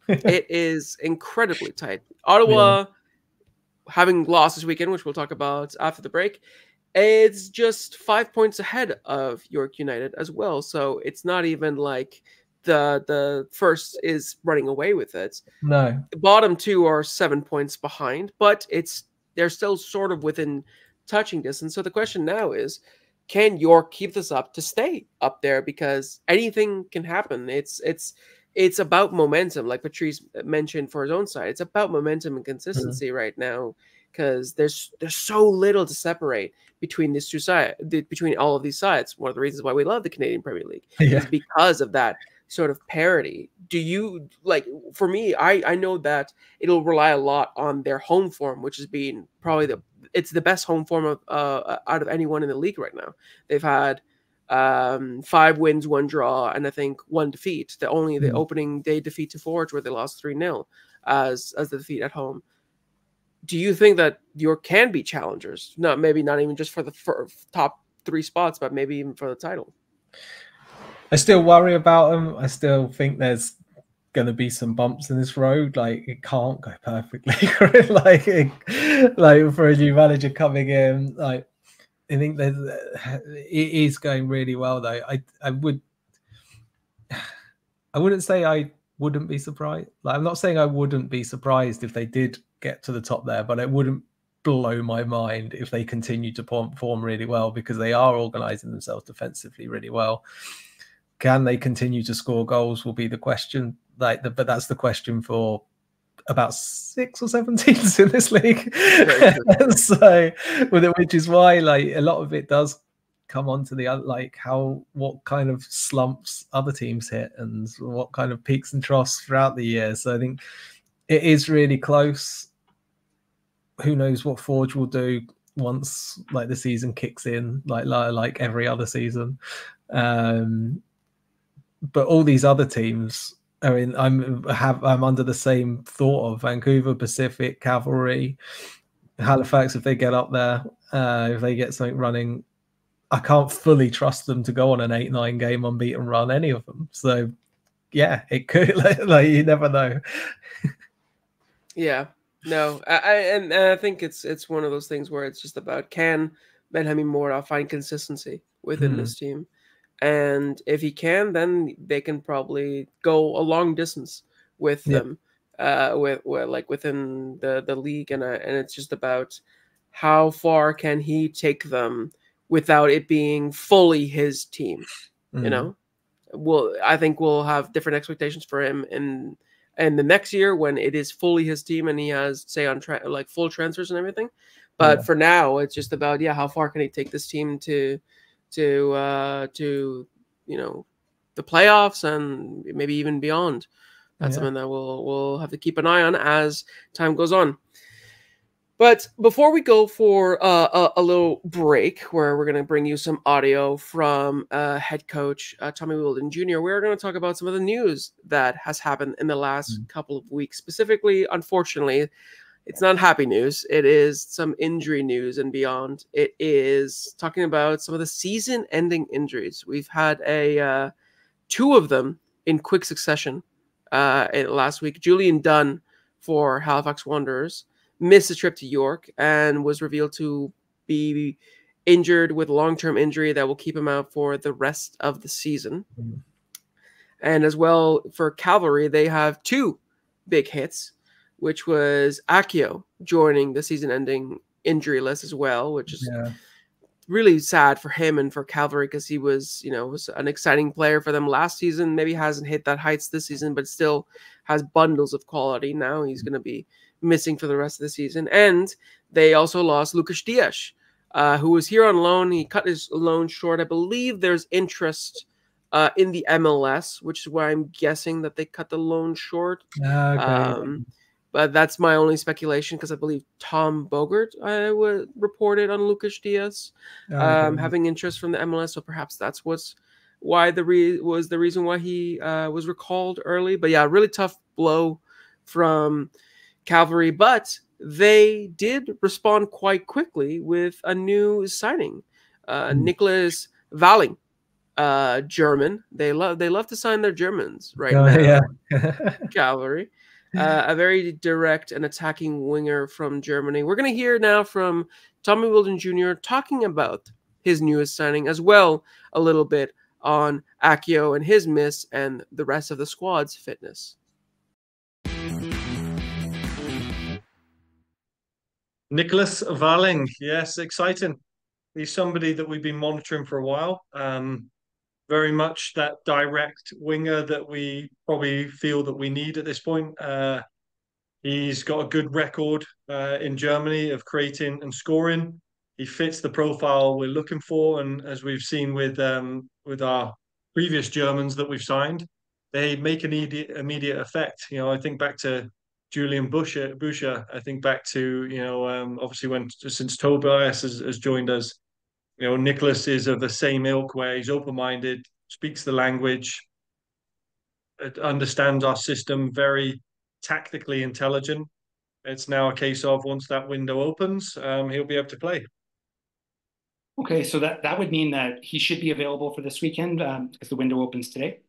It is incredibly tight. Ottawa, having lost this weekend, which we'll talk about after the break, it's just 5 points ahead of York United as well. So it's not even like the first is running away with it. No. The bottom two are 7 points behind, but they're still sort of within touching distance. So the question now is, can York keep this up to stay up there? Because anything can happen. It's about momentum, like Patrice mentioned for his own side. It's about momentum and consistency right now, because there's so little to separate between these two sides, between all of these sides. One of the reasons why we love the Canadian Premier League is because of that sort of parity. Do you like? For me, I know that it'll rely a lot on their home form, which has been probably the best home form of out of anyone in the league right now. They've had 5 wins, 1 draw, and I think 1 defeat. The opening day defeat to Forge, where they lost 3-0 as the defeat at home. Do you think that York can be challengers? Maybe not even just for the top 3 spots, but maybe even for the title. I still worry about them. I still think there's going to be some bumps in this road. Like, it can't go perfectly. like for a new manager coming in, like, I think that it is going really well, though. I wouldn't say I wouldn't be surprised. Like, I'm not saying I wouldn't be surprised if they did get to the top there, but it wouldn't blow my mind if they continue to perform really well, because they are organizing themselves defensively really well. Can they continue to score goals will be the question. But that's the question for about 6 or 7 teams in this league. So, which is why, like, a lot of it does come on to the other, like, what kind of slumps other teams hit and what kind of peaks and troughs throughout the year. So I think it is really close. Who knows what Forge will do once, like, the season kicks in, like every other season. But all these other teams, I mean, I'm under the same thought of Vancouver, Pacific, Cavalry, Halifax. If they get up there, if they get something running, I can't fully trust them to go on an 8-9 game unbeaten run, any of them. So yeah, it could, like you never know. Yeah, no, I think it's one of those things where it's just about, can Benjamin Mora find consistency within this team? And if he can, then they can probably go a long distance with them, within the league. And it's just about how far can he take them without it being fully his team. You know, I think we'll have different expectations for him in the next year when it is fully his team and he has, say, on full transfers and everything. But for now, it's just about, how far can he take this team to you know, the playoffs and maybe even beyond. That's something that we'll have to keep an eye on as time goes on. But before we go for a little break, where we're going to bring you some audio from head coach Tommy Wilden Jr., we're going to talk about some of the news that has happened in the last couple of weeks. Specifically, unfortunately, it's not happy news. It is some injury news and beyond. It is talking about some of the season-ending injuries. We've had 2 of them in quick succession last week. Julian Dunn for Halifax Wanderers, missed a trip to York and was revealed to be injured with a long-term injury that will keep him out for the rest of the season. And as well for Cavalry, they have 2 big hits, which was Akio joining the season-ending injury list as well, which is really sad for him and for Cavalry because he was, was an exciting player for them last season. Maybe hasn't hit that heights this season, but still has bundles of quality. Now he's going to be missing for the rest of the season. And they also lost Lucas Dias, who was here on loan. He cut his loan short. I believe there's interest in the MLS, which is why I'm guessing that they cut the loan short. But that's my only speculation because I believe Tom Bogert reported on Lucas Dias having interest from the MLS. So perhaps that's why the reason why he was recalled early. But yeah, really tough blow from Cavalry. But they did respond quite quickly with a new signing, Nicholas Valling. German. They love to sign their Germans right now. Cavalry. A very direct and attacking winger from Germany. We're going to hear now from Tommy Wilden Jr. talking about his newest signing, as well a little bit on Akio and his miss and the rest of the squad's fitness. Nicholas Valling, yes, exciting. He's somebody that we've been monitoring for a while. Very much that direct winger that we probably feel that we need at this point. He's got a good record in Germany of creating and scoring. He fits the profile we're looking for, and as we've seen with our previous Germans that we've signed, they make an immediate effect. I think back to Julian Buscher. I think back to obviously since Tobias has joined us. Nicholas is of the same ilk where he's open-minded, speaks the language, understands our system, very tactically intelligent. It's now a case of once that window opens, he'll be able to play. Okay, so that would mean that he should be available for this weekend because the window opens today?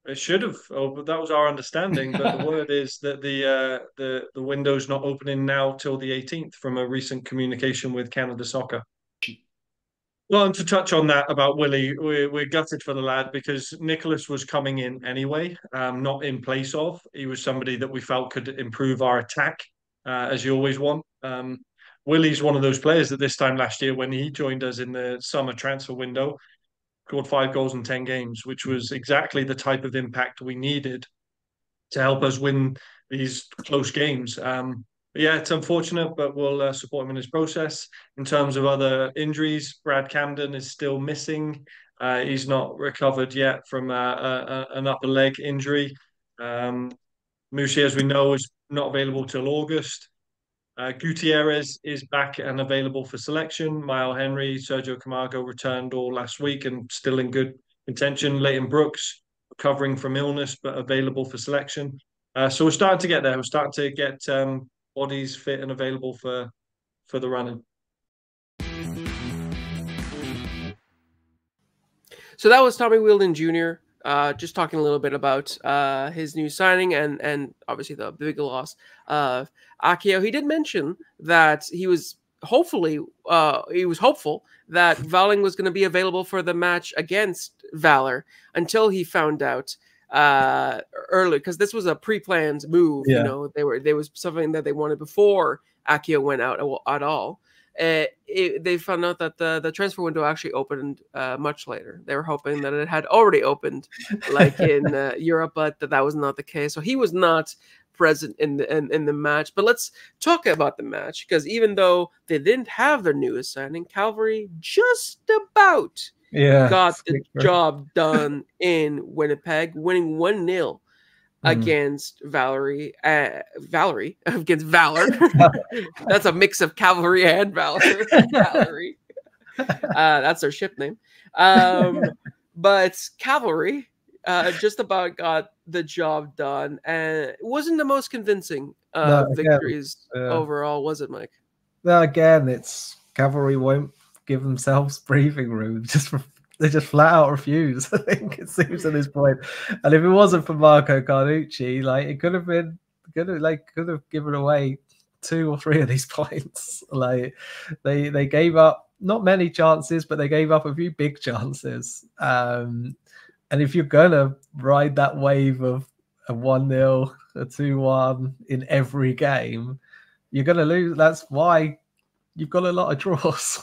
It should have opened. That was our understanding, but the word is that the window's not opening now till the 18th from a recent communication with Canada Soccer. Well, and to touch on that about Willie, we're gutted for the lad because Nicholas was coming in anyway, not in place of. He was somebody that we felt could improve our attack, as you always want. Willie's one of those players that this time last year, when he joined us in the summer transfer window, scored 5 goals in 10 games, which was exactly the type of impact we needed to help us win these close games. Yeah, it's unfortunate, but we'll support him in his process. In terms of other injuries, Brad Camden is still missing. He's not recovered yet from an upper leg injury. Mushi, as we know, is not available till August. Gutierrez is back and available for selection. Mile Henry, Sergio Camargo returned all last week and still in good contention. Leighton Brooks recovering from illness but available for selection. So we're starting to get there. We're starting to get bodies fit and available for the running. So that was Tommy Wilden Jr. Just talking a little bit about his new signing and obviously the big loss of Akio. He did mention that he was hopeful that Valling was going to be available for the match against Valour until he found out early, because this was a pre-planned move. There was something that they wanted before Akio went out at all. They found out that the transfer window actually opened much later. They were hoping that it had already opened, like in Europe, but that was not the case. So he was not present in the match. But let's talk about the match, because even though they didn't have their newest signing, Cavalry just about got the job done in Winnipeg, winning 1-0 against Valerie against Valour. That's a mix of Cavalry and Valour. Valerie. That's their ship name. But Cavalry just about got the job done, and it wasn't the most convincing victories overall, was it, Mike? No, again, it's Cavalry won't give themselves breathing room. They just flat out refuse. I think it seems at this point. And if it wasn't for Marco Carducci, like it could have been could have given away 2 or 3 of these points. Like they gave up not many chances, but they gave up a few big chances. And if you're gonna ride that wave of a 1-0, a 2-1 in every game, you're gonna lose. That's why you've got a lot of draws.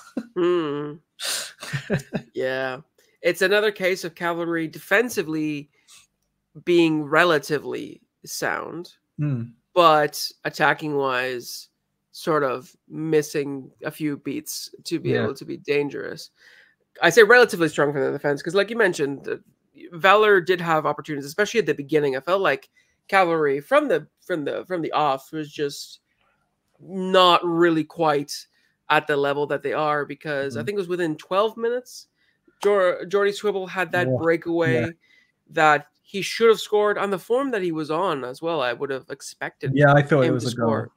Yeah, it's another case of Cavalry defensively being relatively sound, but attacking wise, sort of missing a few beats to be able to be dangerous. I say relatively strong for the defense because, like you mentioned, Valour did have opportunities, especially at the beginning. I felt like Cavalry from the off was just not really quite at the level that they are, because I think it was within 12 minutes, Jordy Swibble had that breakaway that he should have scored on the form that he was on as well. I would have expected. Yeah, I thought it was a goal.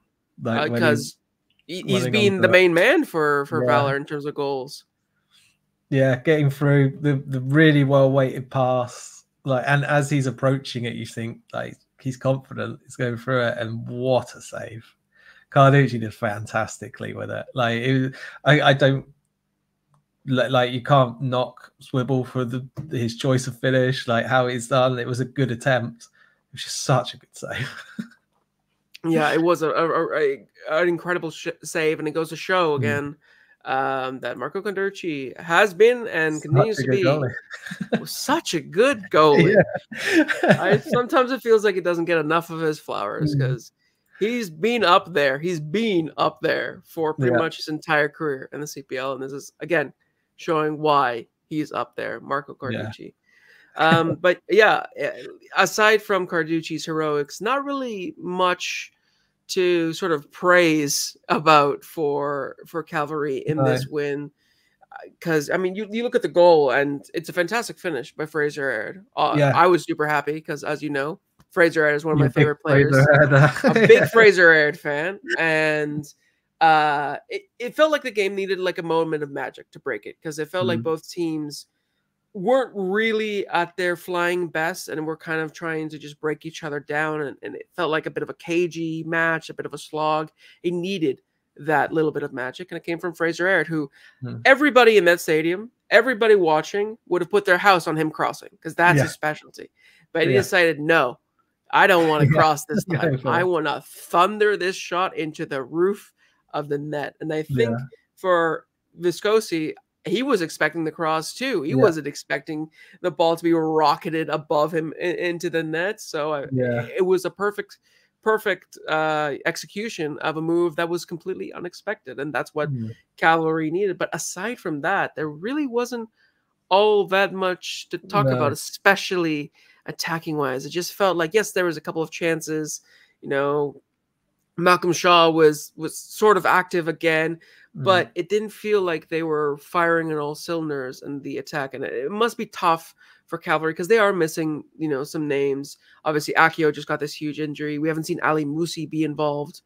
Because he's been the main man for Valour in terms of goals. Yeah, getting through the really well weighted pass, and as he's approaching it, you think like he's confident, he's going through it, and what a save! Carducci did fantastically with it. I don't you can't knock Swibble for his choice of finish, like how he's done. It was a good attempt. It was just such a good save. Yeah, it was an incredible save, and it goes to show again that Marco Carducci has been and continues to be such a good goalie. Sometimes it feels like he doesn't get enough of his flowers because he's been up there. He's been up there for pretty much his entire career in the CPL, and this is again showing why he's up there, Marco Carducci. But yeah, aside from Carducci's heroics, not really much to sort of praise about for Cavalry in this win, because I mean you look at the goal and it's a fantastic finish by Fraser Aird. I was super happy because, as you know, Fraser Aird is one of my favorite players. A big Fraser Aird fan, and it felt like the game needed like a moment of magic to break it, because it felt like both teams weren't really at their flying best and were kind of trying to just break each other down, and it felt like a bit of a cagey match, a bit of a slog. It needed that little bit of magic, and it came from Fraser Aird, who everybody in that stadium, everybody watching, would have put their house on him crossing, because that's his specialty. But he decided, no, I don't want to cross this time. I want to thunder this shot into the roof of the net. And I think for Viscosi, he was expecting the cross too. He wasn't expecting the ball to be rocketed above him into the net. So it was a perfect execution of a move that was completely unexpected. And that's what Cavalry needed. But aside from that, there really wasn't all that much to talk about, especially attacking wise. It just felt like, yes, there was a couple of chances. You know, Malcolm Shaw was sort of active again, but it didn't feel like they were firing on all cylinders in the attack. And it must be tough for Cavalry because they are missing, you know, some names. Obviously, Akio just got this huge injury. We haven't seen Ali Musi be involved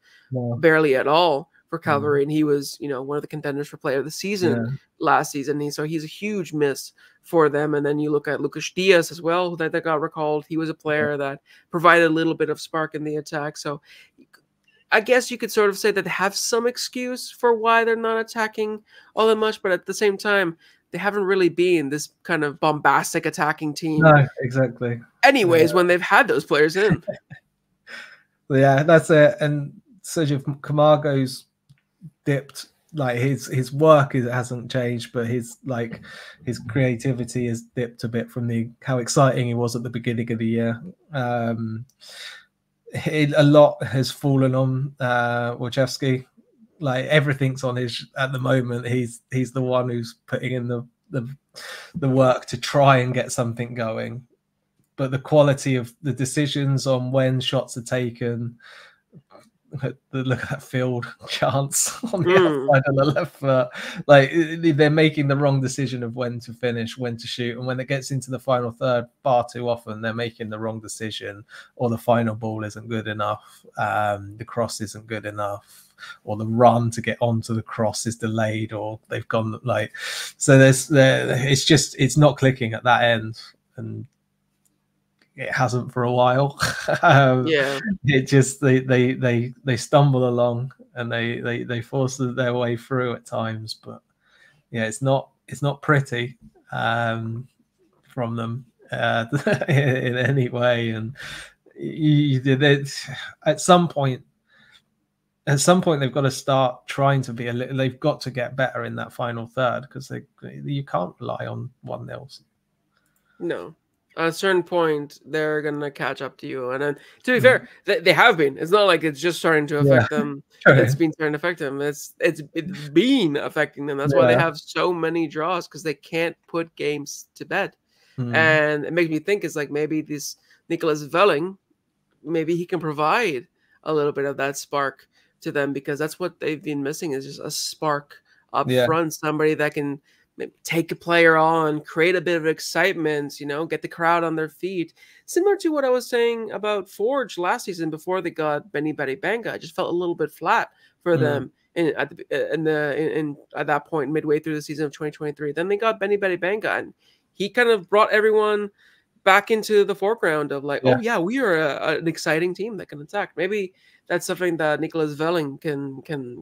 barely at all for Cavalry, and he was, you know, one of the contenders for player of the season last season. So he's a huge miss for them. And then you look at Lucas Diaz as well, that got recalled. He was a player that provided a little bit of spark in the attack. So I guess you could sort of say that they have some excuse for why they're not attacking all that much, but at the same time, they haven't really been this kind of bombastic attacking team. No, exactly. Anyways, when they've had those players in. Yeah, that's it. And Sergio Camargo's dipped. Like his work hasn't changed, but his creativity has dipped a bit from how exciting he was at the beginning of the year. A lot has fallen on Wojciechowski. Like everything's on his at the moment. He's the one who's putting in the work to try and get something going. But the quality of the decisions on when shots are taken, look at that field chance on the outside of the left foot. Like they're making the wrong decision of when to finish, when to shoot, and when it gets into the final third, far too often they're making the wrong decision, or the final ball isn't good enough, the cross isn't good enough, or the run to get onto the cross is delayed, or they've gone so it's not clicking at that end. And it hasn't for a while. Yeah. It just they stumble along and they force their way through at times, but yeah, it's not pretty from them in any way. And at some point they've got to start trying to be they've got to get better in that final third, because you can't rely on 1-0. No. At a certain point, they're going to catch up to you. And then, to be fair, they have been. It's not like it's just starting to affect them. It's been starting to affect them. It's been affecting them. That's why they have so many draws, because they can't put games to bed. And it makes me think, it's like maybe this Nicholas Velling, maybe he can provide a little bit of that spark to them, because that's what they've been missing, is just a spark up front, somebody that can take a player on, create a bit of excitement, get the crowd on their feet. Similar to what I was saying about Forge last season before they got Benny Banga. I just felt a little bit flat for them at that point, midway through the season of 2023. Then they got Benny Banga, and he kind of brought everyone back into the foreground of like, oh yeah, we are an exciting team that can attack. Maybe that's something that Nicholas Velling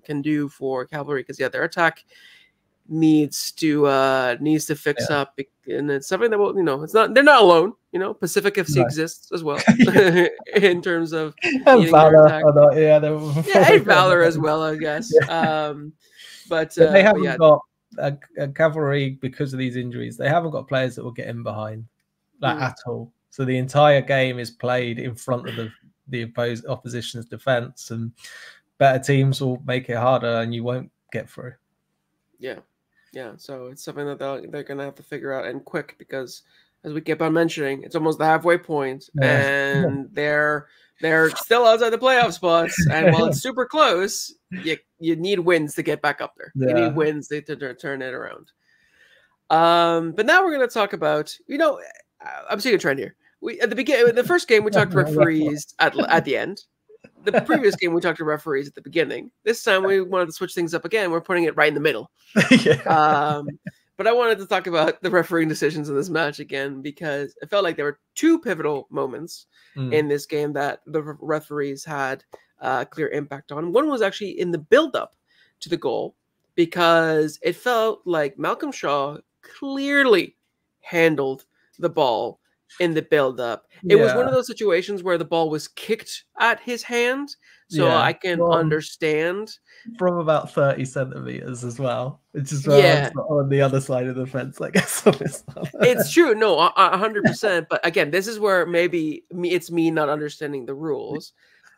can do for Cavalry, because their attack needs to fix up, and it's something that it's not, they're not alone. Pacific FC exists as well in terms of Valour, and Valour as well, I guess. But they haven't got a Cavalry, because of these injuries. They haven't got players that will get in behind at all. So the entire game is played in front of the opposition's defense, and better teams will make it harder, and you won't get through. Yeah, so it's something that they're going to have to figure out, and quick, because as we keep on mentioning, it's almost the halfway point, and they're still outside the playoff spots. And while it's super close, you need wins to get back up there. You need wins to turn it around. But now we're going to talk about, I'm seeing a trend here. At the first game, we talked referees at the end. The previous game, we talked to referees at the beginning. This time, we wanted to switch things up again. We're putting it right in the middle. But I wanted to talk about the refereeing decisions in this match again, because it felt like there were two pivotal moments in this game that the referees had a clear impact on. One was actually in the build-up to the goal, because it felt like Malcolm Shaw clearly handled the ball in the build-up. It was one of those situations where the ball was kicked at his hand, so I can understand. From about 30 centimeters as well, which is on the other side of the fence, I guess. It's true, no, 100%. But again, this is where maybe it's me not understanding the rules.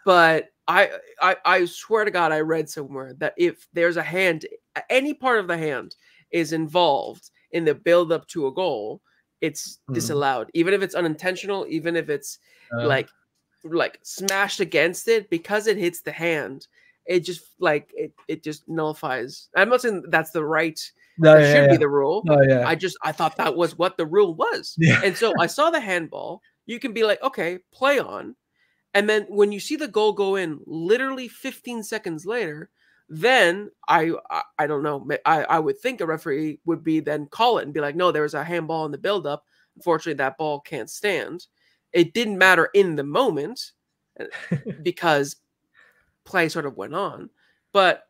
But I swear to God, I read somewhere that if there's a hand, any part of the hand is involved in the build-up to a goal, it's disallowed, even if it's unintentional, even if it's like smashed against it, because it hits the hand. It just it just nullifies. I'm not saying that's the right. That should be the rule. I thought that was what the rule was. And so I saw the handball. You can be like, okay, play on, and then when you see the goal go in, literally 15 seconds later, then I don't know. I would think a referee would be then call it and be like, no, there was a handball in the buildup. Unfortunately, that ball can't stand. It didn't matter in the moment because play sort of went on, but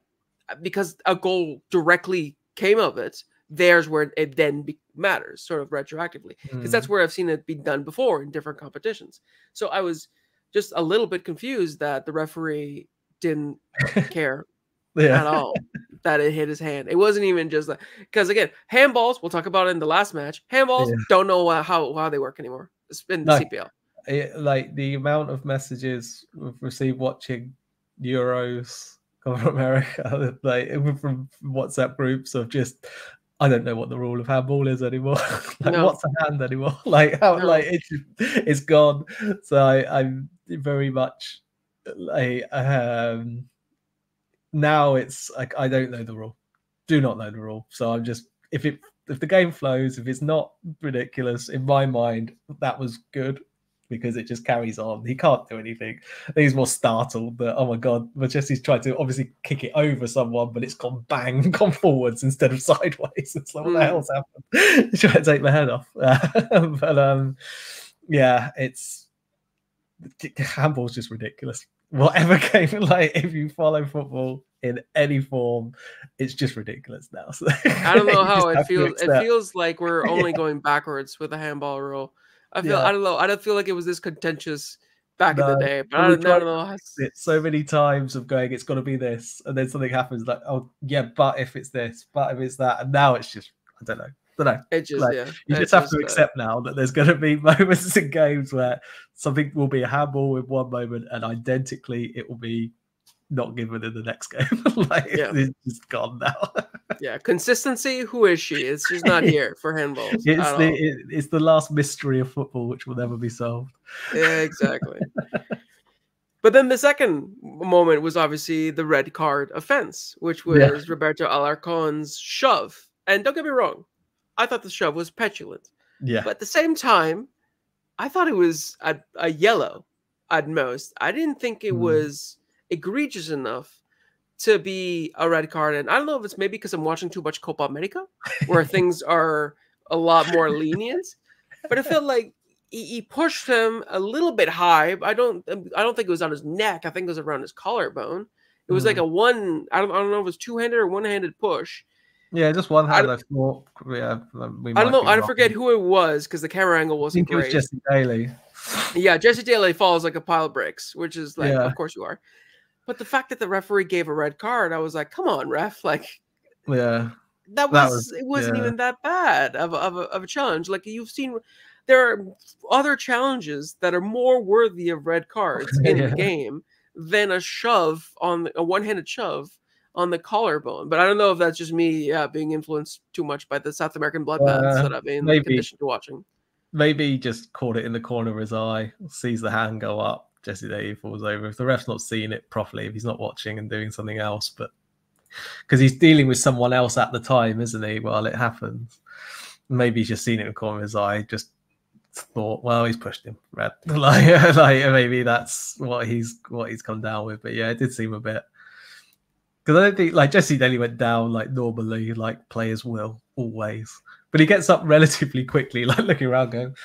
because a goal directly came of it, there's where it then matters, sort of retroactively, because that's where I've seen it be done before in different competitions. So I was just a little bit confused that the referee didn't care at all that it hit his hand. It wasn't even just like, because again, handballs, we'll talk about it in the last match. Handballs don't know how they work anymore in the CPL. Like the amount of messages we've received watching Euros from America, like from WhatsApp groups of just, I don't know what the rule of handball is anymore. What's a hand anymore? It's gone. So I'm very much now it's like I don't know the rule. Do not know the rule. So I'm just if the game flows, if it's not ridiculous, in my mind, that was good, because it just carries on. He can't do anything. I think he's more startled that, oh my God, Majessy's tried to obviously kick it over someone, but it's gone forwards instead of sideways. It's like, what the hell's happened? He's trying to take my head off. But yeah, handball's just ridiculous. Whatever game, like if you follow football in any form, it's just ridiculous now. So I don't know how it feels. It accept. feels like we're only going backwards with the handball rule. I don't know. I don't feel like it was this contentious back in the day, but I don't know. It so many times of going, it's got to be this, and then something happens like, oh yeah, but if it's this, but if it's that, and now it's just, I don't know. It just, like, you just have to accept now that there's going to be moments in games where something will be a handball in one moment, and identically it will be not given in the next game. It's just gone now. Yeah, consistency. Who is she? It's just not here for handballs. It's the last mystery of football, which will never be solved. Yeah, exactly. But then the second moment was obviously the red card offense, which was Roberto Alarcon's shove. And don't get me wrong, I thought the shove was petulant. Yeah. But at the same time, I thought it was a yellow at most. I didn't think it was egregious enough to be a red card. And I don't know if it's maybe because I'm watching too much Copa America, where things are a lot more lenient. But it felt like he pushed him a little bit high. I don't think it was on his neck. I think it was around his collarbone. It was like a one. I don't know if it was two-handed or one-handed push. Yeah, just one hand. I thought. Yeah, I don't know. I forget who it was because the camera angle wasn't great. It was Jesse Daly. Yeah, Jesse Daly falls like a pile of bricks, which is like, of course you are. But the fact that the referee gave a red card, I was like, come on, ref! Like, yeah, it wasn't even that bad of a challenge. Like you've seen, there are other challenges that are more worthy of red cards in the game than a shove on a one-handed shove on the collarbone. But I don't know if that's just me being influenced too much by the South American bloodbaths that I've been conditioned to watching. Maybe he just caught it in the corner of his eye, sees the hand go up, Jesse Daly falls over. If the ref's not seeing it properly, if he's not watching and doing something else, but because he's dealing with someone else at the time, isn't he, while it happens? Maybe he's just seen it in the corner of his eye, just thought, well, he's pushed him red. like maybe that's what he's come down with. But yeah, it did seem a bit, because I don't think like Jesse Daly went down like normally, like players will always, but he gets up relatively quickly, like looking around, going,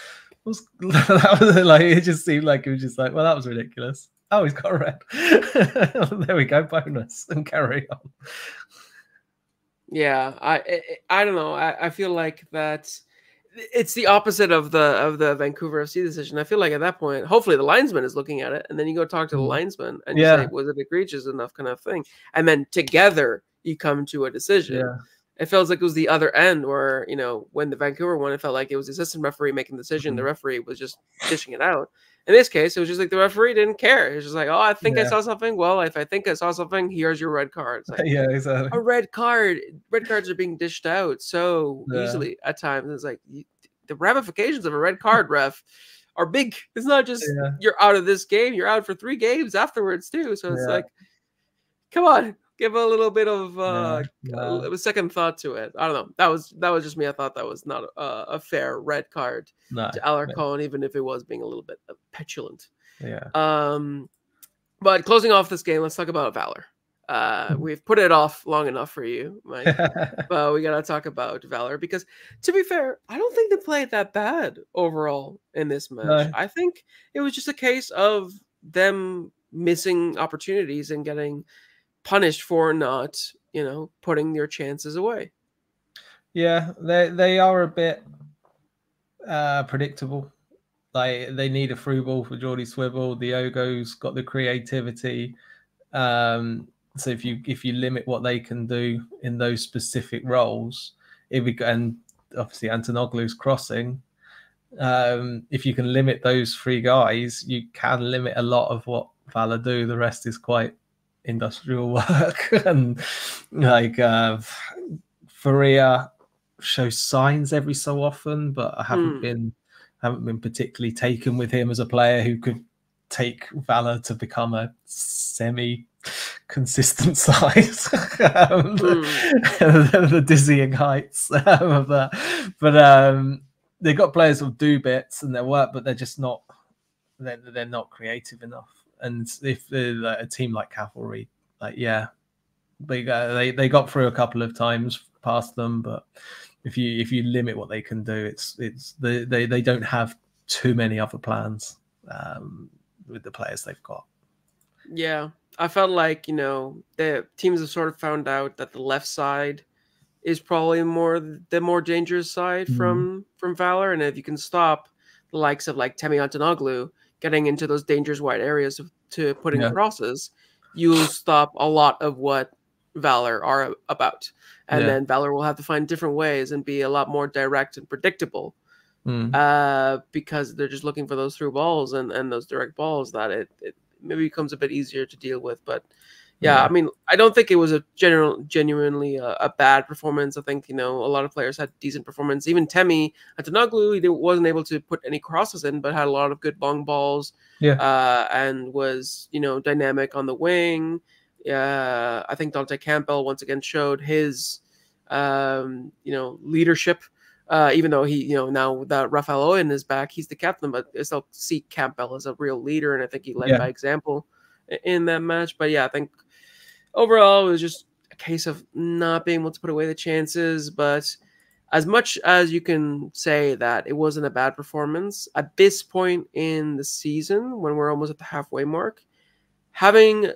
that was like, it just seemed like it was just like, well, that was ridiculous. Oh, he's got a red. There we go, bonus, and carry on. Yeah, I don't know. I feel like that it's the opposite of the Vancouver FC decision. I feel like at that point, hopefully the linesman is looking at it, and then you go talk to the linesman and you say, was it egregious enough, kind of thing, and then together you come to a decision. Yeah. It feels like it was the other end where, you know, when the Vancouver one, it felt like it was the assistant referee making the decision. The referee was just dishing it out. In this case, it was just like the referee didn't care. It was just like, oh, I think I saw something. Well, if I think I saw something, here's your red card. It's like, yeah, exactly. A red card. Red cards are being dished out so easily at times. It's like the ramifications of a red card, ref, are big. It's not just you're out of this game. You're out for 3 games afterwards too. So it's like, come on. Give a little bit of a second thought to it. I don't know. That was just me. I thought that was not a fair red card to Alarcon, even if it was being a little bit petulant. Yeah. But closing off this game, let's talk about Valour. We've put it off long enough for you, Mike. But we gotta talk about Valour because, to be fair, I don't think they played that bad overall in this match. No. I think it was just a case of them missing opportunities and getting punished for not, you know, putting your chances away. Yeah, they are a bit predictable. Like they need a through ball for Jordy Swivel. Diogo's got the creativity. So if you limit what they can do in those specific roles, and obviously Antonoglu's crossing, if you can limit those 3 guys, you can limit a lot of what Valour do. The rest is quite industrial work, and like Faria shows signs every so often, but I haven't been particularly taken with him as a player who could take Valour to become a semi-consistent size. The dizzying heights of that, but they've got players who do bits and their work, but they're just not. They're not creative enough. And if like a team like Cavalry, like they got through a couple of times past them, but if you limit what they can do, they don't have too many other plans with the players they've got. Yeah, I felt like, you know, the teams have sort of found out that the left side is probably the more dangerous side from Valour, and if you can stop the likes of like Temi Antonoglu getting into those dangerous wide areas to put in crosses, you'll stop a lot of what Valour are about, and then Valour will have to find different ways and be a lot more direct and predictable, because they're just looking for those through balls and those direct balls that it maybe becomes a bit easier to deal with. But yeah, I mean, I don't think it was a genuinely a bad performance. I think, you know, a lot of players had decent performance. Even Temi Antonoglu, he wasn't able to put any crosses in, but had a lot of good long balls. And was, you know, dynamic on the wing. I think Dante Campbell once again showed his, you know, leadership. Even though he, you know, now that Rafael Owen is back, he's the captain, but I still see Campbell as a real leader, and I think he led by example in that match. But yeah, I think overall it was just a case of not being able to put away the chances. But as much as you can say that it wasn't a bad performance, at this point in the season, when we're almost at the halfway mark, having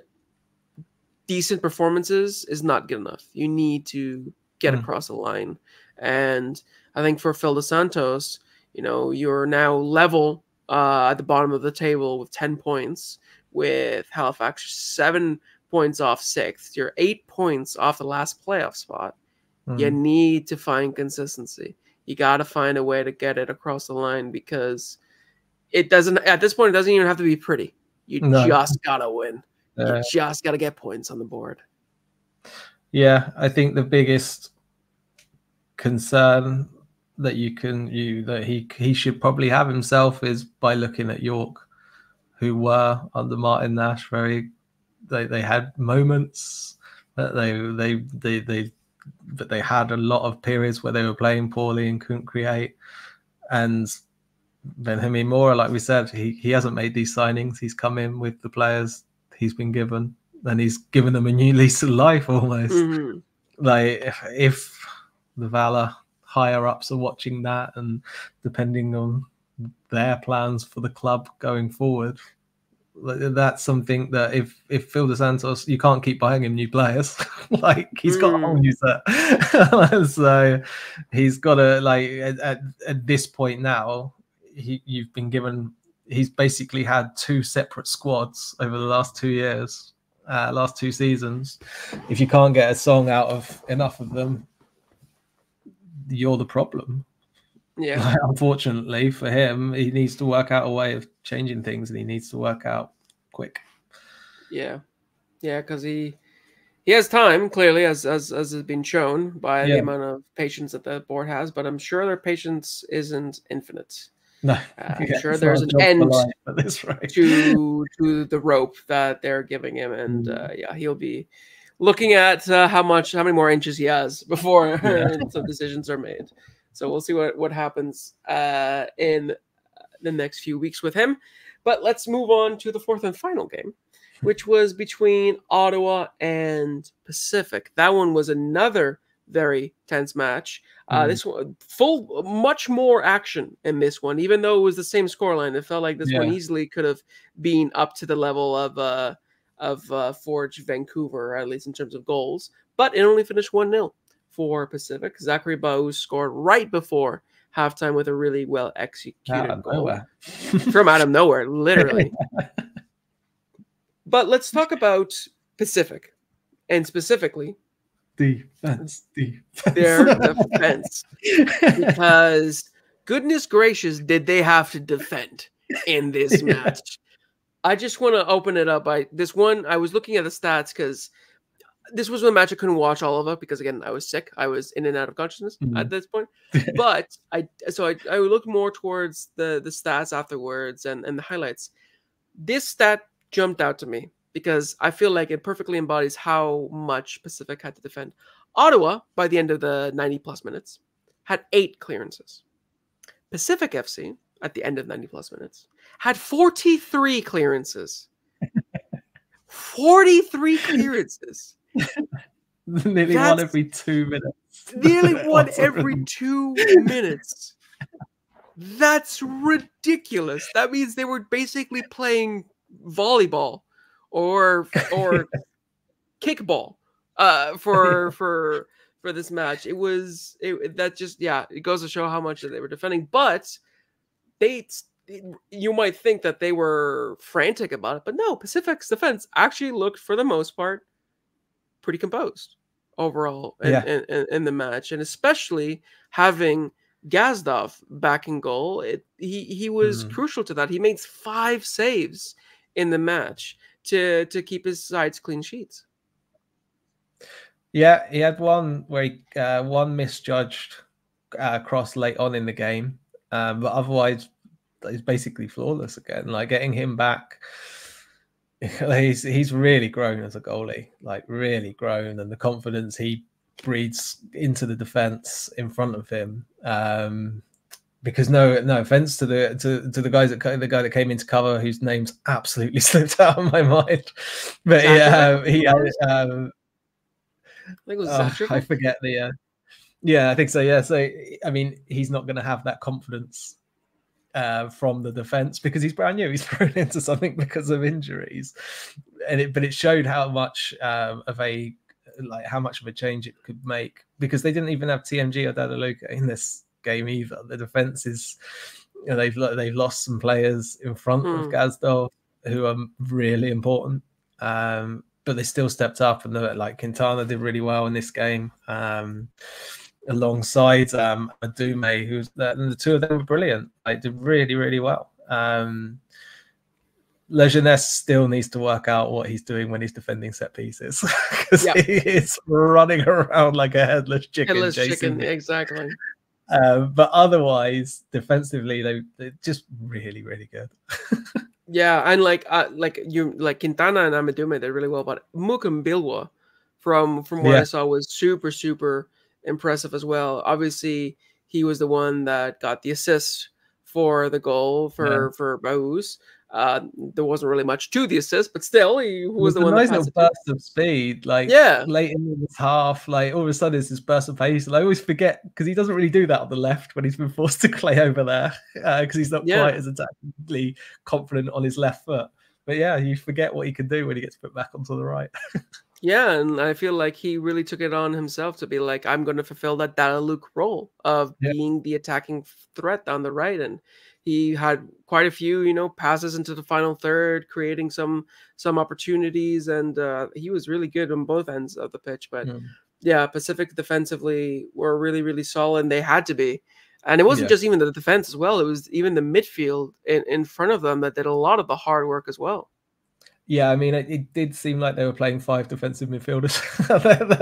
decent performances is not good enough. You need to get across the line. And I think for Phil Dos Santos, you know, you're now level at the bottom of the table with 10 points, with Halifax 7 points off 6th. You're 8 points off the last playoff spot. You need to find consistency. You got to find a way to get it across the line, because it doesn't, at this point, it doesn't even have to be pretty. You just got to win. You just got to get points on the board. Yeah, I think the biggest concern that he should probably have himself is by looking at York, who were under Martin Nash they had moments that they had a lot of periods where they were playing poorly and couldn't create. And Benjamin Mora, like we said, he hasn't made these signings. He's come in with the players he's been given, and he's given them a new lease of life almost. Like if the Valour higher ups are watching that, and depending on their plans for the club going forward, that's something that if Phil Dos Santos, you can't keep buying him new players. Like he's got a whole new set. So he's got to, like, at this point now, you've been given, he's basically had 2 separate squads over the last 2 years, last 2 seasons. If you can't get a song out of enough of them, you're the problem. Yeah. Unfortunately for him, he needs to work out a way of changing things, and he needs to work out quick. Yeah, because he has time, clearly, as has been shown by the amount of patience that the board has. But I'm sure their patience isn't infinite. No, I'm sure there's an end to the rope that they're giving him, and he'll be looking at how many more inches he has before some decisions are made. So we'll see what happens in the next few weeks with him. But let's move on to the 4th and final game, which was between Ottawa and Pacific. That one was another very tense match. This one, much more action in this one, even though it was the same scoreline. It felt like this one easily could have been up to the level of Forge Vancouver, at least in terms of goals. But it only finished 1-0 for Pacific. Zachary Baou scored right before halftime with a really well executed goal from out of nowhere, literally. But let's talk about Pacific, and specifically defense. Their defense, because goodness gracious, did they have to defend in this match? I just want to open it up by this one. I was looking at the stats because this was one match I couldn't watch all of it because, again, I was sick. I was in and out of consciousness at this point. But I looked more towards the stats afterwards and the highlights. This stat jumped out to me because I feel like it perfectly embodies how much Pacific had to defend. Ottawa, by the end of the 90-plus minutes, had 8 clearances. Pacific FC, at the end of 90-plus minutes, had 43 clearances. 43 clearances. Nearly one every 2 minutes. Nearly one every 2 minutes. That's ridiculous. That means they were basically playing volleyball or kickball for this match. It goes to show how much that they were defending, but you might think that they were frantic about it, but no, Pacific's defense actually looked, for the most part, pretty composed overall in the match, and especially having Gazdov back in goal, he was crucial to that. He made 5 saves in the match to keep his sides clean sheets. Yeah, he had one where one misjudged cross late on in the game, but otherwise he's basically flawless again. Like, getting him back, he's really grown as a goalie, like really grown, and the confidence he breeds into the defense in front of him. Because no offense to the guys the guy that came into cover, whose name's absolutely slipped out of my mind, but he I forget the I think so. Yeah, so I mean, he's not going to have that confidence from the defense because he's brand new. He's thrown into something because of injuries, but it showed how much how much of a change it could make, because they didn't even have TMG or Atletico in this game either. The defense is, they've lost some players in front of Gazdov who are really important, but they still stepped up, and like Quintana did really well in this game, alongside Adume, who's and the two of them were brilliant. They did really, really well. Lejeunesse still needs to work out what he's doing when he's defending set pieces, because he is running around like a headless chicken. Exactly. But otherwise, defensively, they're just really, really good. Yeah, and like Quintana and Amadume did really well, but Mukambilwa, from what I saw, was super, super impressive as well. Obviously, he was the one that got the assist for the goal for woes. There wasn't really much to the assist, but still, he was the one that passed it. Burst of speed, late in this half, like all of a sudden it's this burst of pace. And I always forget, because he doesn't really do that on the left when he's been forced to play over there, because he's not quite as attackingly confident on his left foot. But yeah, you forget what he can do when he gets put back onto the right. Yeah, and I feel like he really took it on himself to be like, I'm going to fulfill that Dalaluc role of being the attacking threat down the right. And he had quite a few, passes into the final third, creating some opportunities, and he was really good on both ends of the pitch. But Pacific defensively were really, really solid, and they had to be. And it wasn't just even the defense as well; it was even the midfield in front of them that did a lot of the hard work as well. Yeah, I mean, it did seem like they were playing 5 defensive midfielders.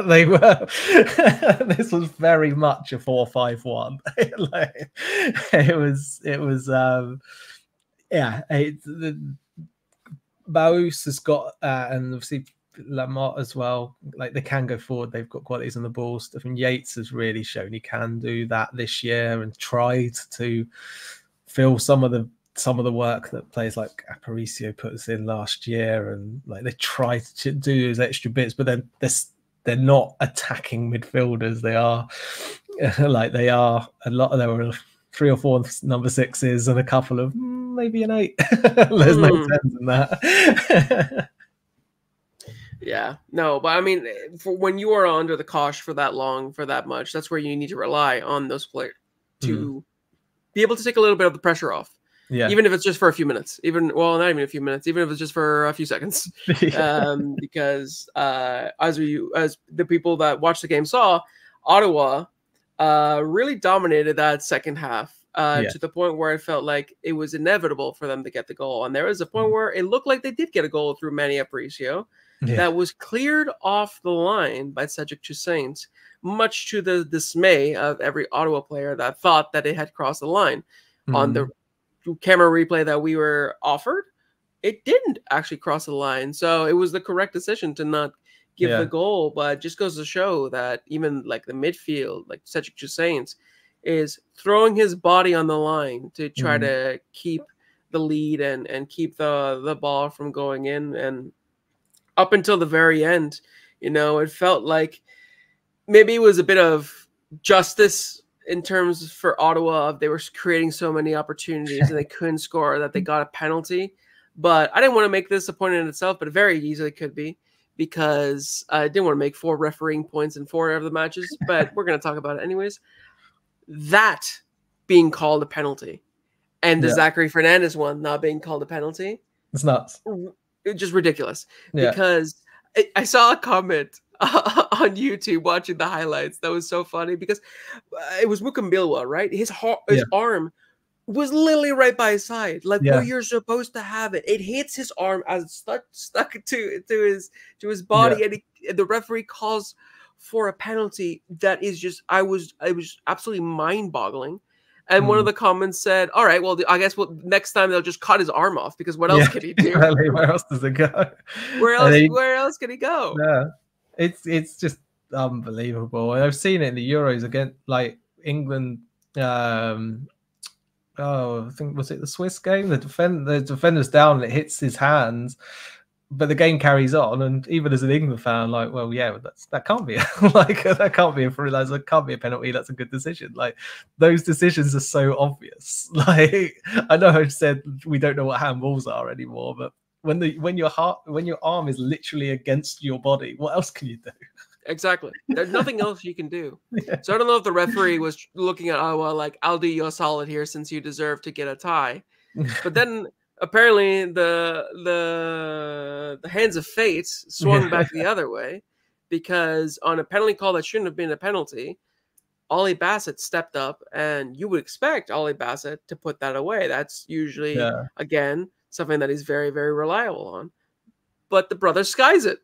They were. This was very much a 4-5-1. Baus has got, and obviously Lamotte as well. Like, they can go forward. They've got qualities on the ball. Stephen Yates has really shown he can do that this year, and tried to fill some of the work that players like Aparicio put us in last year, and like they try to do those extra bits, but then they're not attacking midfielders. They are there were 3 or 4 number 6s and a couple of maybe an 8. There's no 10s in that. Yeah, no, but I mean, for when you are under the cosh for that long, for that much, that's where you need to rely on those players to be able to take a little bit of the pressure off. Yeah. Even if it's just for a few minutes, not even a few minutes, even if it's just for a few seconds, because as the people that watched the game saw, Ottawa really dominated that second half to the point where I felt like it was inevitable for them to get the goal. And there was a point where it looked like they did get a goal through Manny Aparicio that was cleared off the line by Cedric Toussaint, much to the dismay of every Ottawa player that thought that it had crossed the line. On the camera replay that we were offered, it didn't actually cross the line, so it was the correct decision to not give the goal. But it just goes to show that even like the midfield, like Cedric Toussaint, is throwing his body on the line to try to keep the lead and keep the ball from going in. And up until the very end, it felt like maybe it was a bit of justice in terms for Ottawa, they were creating so many opportunities and they couldn't score that they got a penalty. But I didn't want to make this a point in itself, but it very easily could be, because I didn't want to make 4 refereeing points in 4 of the matches, but we're going to talk about it anyways. That being called a penalty and the Zachary Fernandez one not being called a penalty. It's nuts. It's just ridiculous. Because I saw a comment on YouTube watching the highlights that was so funny, because it was Mukambilwa, right? His arm was literally right by his side, like where you're supposed to have it. It hits his arm as it's stuck to his body, and the referee calls for a penalty. That is just, I was absolutely mind-boggling. And one of the comments said, "All right, well, I guess next time they'll just cut his arm off, because what else can he do? Where else does it go? Where else can he go?" Yeah, it's just unbelievable. And I've seen it in the Euros again, like England. I think, was it the Swiss game? The defender's down and it hits his hands, but the game carries on. And even as an England fan, like, well, yeah, that can't be that can't be that can't be a penalty. That's a good decision. Like, those decisions are so obvious. Like, I know I've said we don't know what handballs are anymore, but when your arm is literally against your body, what else can you do? Exactly. There's nothing else you can do. So I don't know if the referee was looking at Ottawa like, I'll do you a solid here since you deserve to get a tie. But then apparently the hands of fate swung back the other way, because on a penalty call that shouldn't have been a penalty, Ollie Bassett stepped up, and you would expect Ollie Bassett to put that away. That's usually, again, something that he's very, very reliable on. But the brother skies it.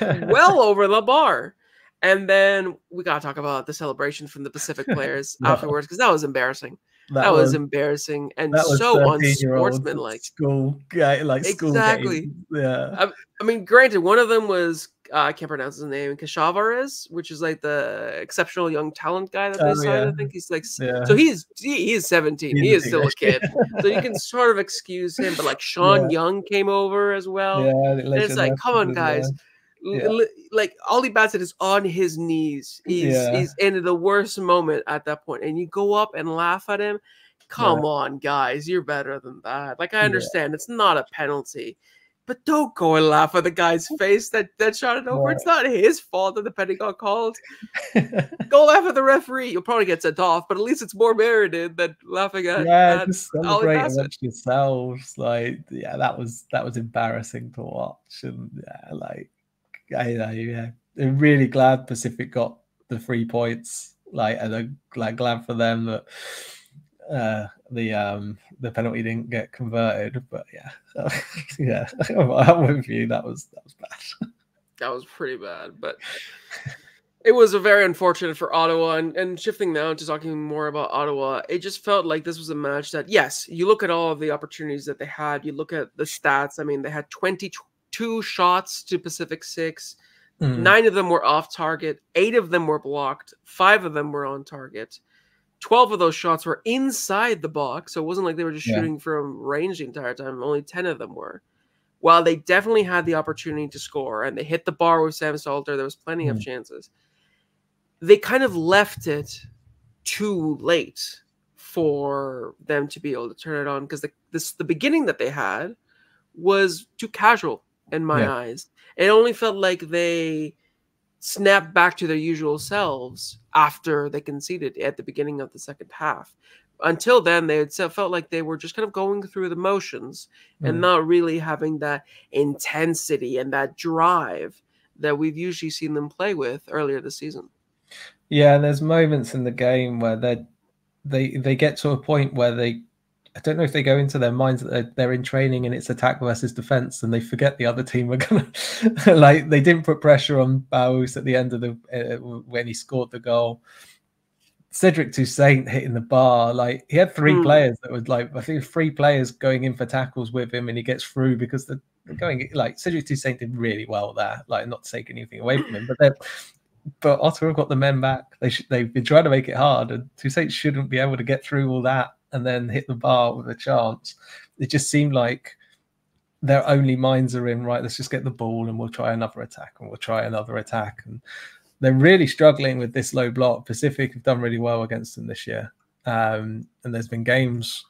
Well over the bar. And then we gotta talk about the celebration from the Pacific players afterwards, because that was embarrassing. That was embarrassing and so unsportsmanlike. School exactly. I mean, granted, one of them was I can't pronounce his name, Cavalry, which is like the exceptional young talent guy that they signed. I think he's like, so he is 17. He is still a kid, so you can sort of excuse him. But like Sean Young came over as well. And it's like, come on, guys. Like, Ollie Bassett is on his knees. He's in the worst moment at that point, and you go up and laugh at him. Come on, guys, you're better than that. Like, I understand it's not a penalty, but don't go and laugh at the guy's face that shot it over. It's not his fault that the penalty got called. Go laugh at the referee. You'll probably get sent off, but at least it's more merited than laughing at just celebrate amongst yourselves. Like, that was embarrassing to watch, and I'm really glad Pacific got the 3 points. Like, and I'm glad for them that the penalty didn't get converted. But I'm with you. That was bad. That was pretty bad. But it was a very unfortunate for Ottawa. And shifting now to talking more about Ottawa, it just felt like this was a match that, yes, you look at all of the opportunities that they had. You look at the stats. I mean, they had 22 shots to Pacific 6. 9 of them were off target. 8 of them were blocked. 5 of them were on target. 12 of those shots were inside the box. So it wasn't like they were just shooting from range the entire time. Only 10 of them were. While they definitely had the opportunity to score, and they hit the bar with Sam Salter, there was plenty of chances. They kind of left it too late for them to be able to turn it on, because the beginning that they had was too casual in my eyes. It only felt like they snapped back to their usual selves after they conceded at the beginning of the second half. Until then, they had felt like they were just kind of going through the motions and not really having that intensity and that drive that we've usually seen them play with earlier this season. Yeah, and there's moments in the game where they get to a point where I don't know if they go into their minds that they're in training and it's attack versus defense, and they forget the other team are gonna like, they didn't put pressure on Baus at the end of when he scored the goal. Cedric Toussaint hitting the bar, like, he had 3 players that would, like, I think 3 players going in for tackles with him, and he gets through because they're going, like, Cedric Toussaint did really well there, like, not to take anything away from him, but Ottawa got the men back. They've been trying to make it hard, and Toussaint shouldn't be able to get through all that and then hit the bar with a chance. It just seemed like their only minds are in, right, let's just get the ball and we'll try another attack and we'll try another attack. And they're really struggling with this low block. Pacific have done really well against them this year. And there's been games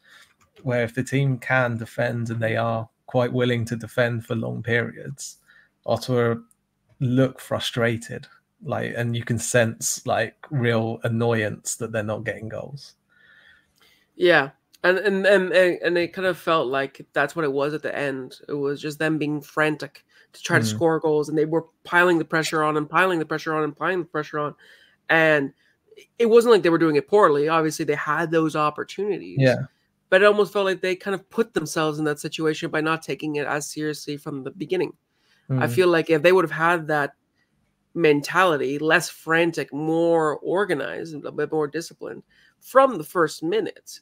where if the team can defend and they are quite willing to defend for long periods, Ottawa look frustrated, like, and you can sense like real annoyance that they're not getting goals. Yeah. And it kind of felt like that's what it was at the end. It was just them being frantic to try to score goals, and they were piling the pressure on and piling the pressure on and piling the pressure on. And it wasn't like they were doing it poorly. Obviously, they had those opportunities. Yeah. But it almost felt like they kind of put themselves in that situation by not taking it as seriously from the beginning. I feel like if they would have had that mentality, less frantic, more organized, and a bit more disciplined from the first minute,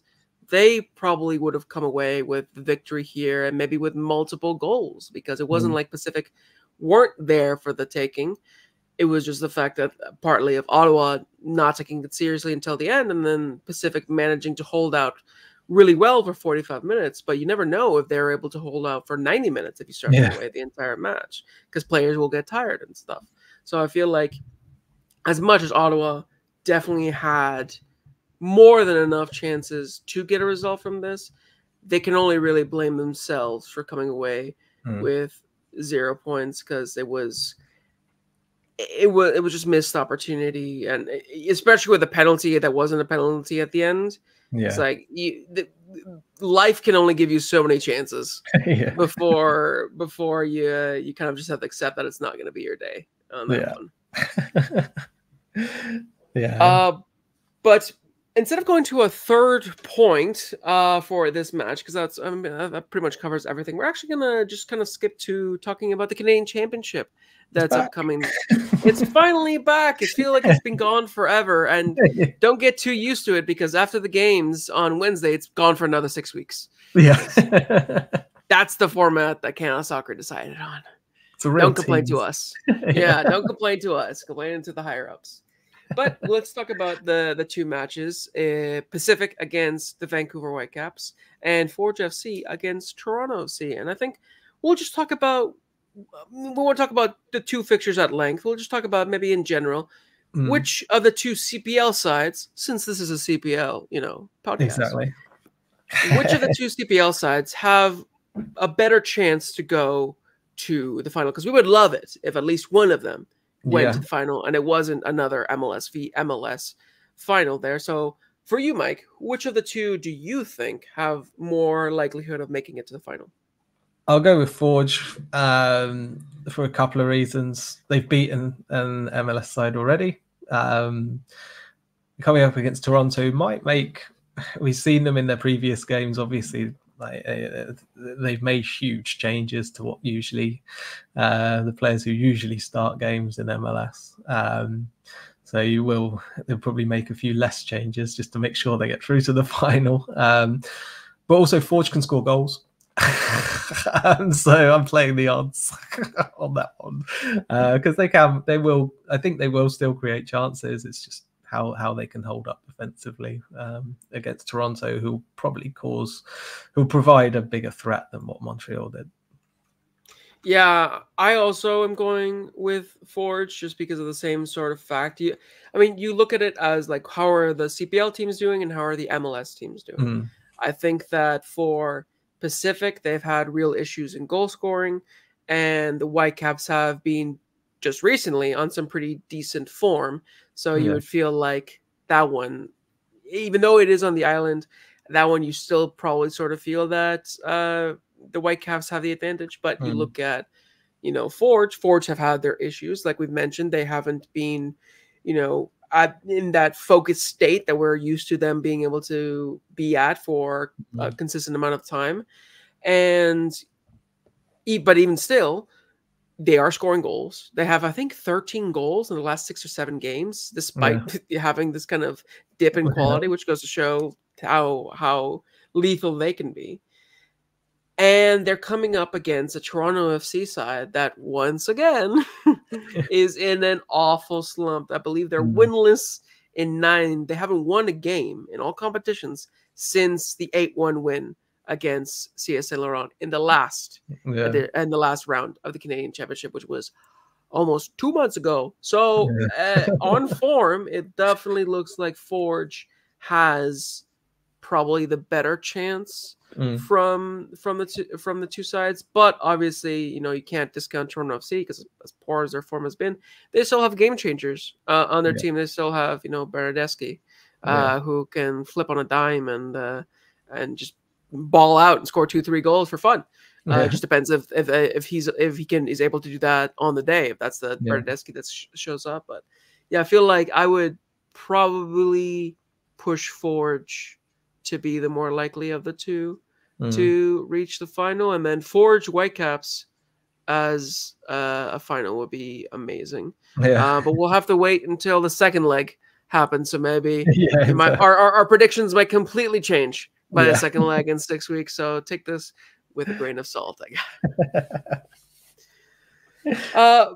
they probably would have come away with the victory here and maybe with multiple goals, because it wasn't like Pacific weren't there for the taking. It was just the fact that partly of Ottawa not taking it seriously until the end, and then Pacific managing to hold out really well for 45 minutes. But you never know if they're able to hold out for 90 minutes if you start away the entire match, because players will get tired and stuff. So I feel like as much as Ottawa definitely had more than enough chances to get a result from this, they can only really blame themselves for coming away with 0 points, because it was just missed opportunity, and especially with the penalty that wasn't a penalty at the end. It's like life can only give you so many chances before you kind of just have to accept that it's not going to be your day on that one. But instead of going to a third point for this match, because that pretty much covers everything, we're actually going to just kind of skip to talking about the Canadian Championship that's upcoming. It's finally back. It feels like it's been gone forever, and don't get too used to it, because after the games on Wednesday, it's gone for another 6 weeks. That's the format that Canada Soccer decided on. Don't complain to us. Don't complain to us. Complain to the higher ups. But let's talk about the two matches: Pacific against the Vancouver Whitecaps and Forge FC against Toronto FC. And I think we'll just talk about. We won't talk about the two fixtures at length. We'll just talk about maybe in general which of the two CPL sides, since this is a CPL, podcast, which of the two CPL sides have a better chance to go to the final? Because we would love it if at least one of them went to the final, and it wasn't another MLS v MLS final there. So for you, Mike, which of the two do you think have more likelihood of making it to the final? I'll go with Forge for a couple of reasons. They've beaten an MLS side already. Coming up against Toronto might make... We've seen them in their previous games, obviously. They've made huge changes to what usually the players who usually start games in MLS. So they'll probably make a few less changes just to make sure they get through to the final. But also Forge can score goals. So I'm playing the odds on that one, because I think they will still create chances. It's just how they can hold up defensively against Toronto, who'll provide a bigger threat than what Montreal did. Yeah, I also am going with Forge just because of the same sort of fact. You look at it as like, how are the CPL teams doing and how are the MLS teams doing? I think that for Pacific, they've had real issues in goal scoring, and the Whitecaps have been just recently on some pretty decent form. So you would feel like that one, even though it is on the island, that one you still probably sort of feel that the Whitecaps have the advantage. But you look at, Forge have had their issues. Like we've mentioned, they haven't been, in that focused state that we're used to them being able to be at for a consistent amount of time. But even still, they are scoring goals. They have, I think, 13 goals in the last 6 or 7 games, despite having this kind of dip in quality, which goes to show how lethal they can be. And they're coming up against a Toronto FC side that, once again, is in an awful slump. I believe they're winless in 9. They haven't won a game in all competitions since the 8-1 win against CS Saint Laurent in the last round of the Canadian Championship, which was almost 2 months ago. So on form, it definitely looks like Forge has probably the better chance from the two sides. But obviously, you know, you can't discount Toronto FC because as poor as their form has been, they still have game changers on their team. They still have, you know, Bernardeschi, who can flip on a dime and just ball out and score 2-3 goals for fun. It just depends if he's able to do that on the day, if that's the Bernardeschi that shows up. But yeah, I feel like I would probably push Forge to be the more likely of the two to reach the final, and then Forge Whitecaps as a final would be amazing. But we'll have to wait until the second leg happens. So maybe our predictions might completely change by the second leg in 6 weeks. So take this with a grain of salt, I guess.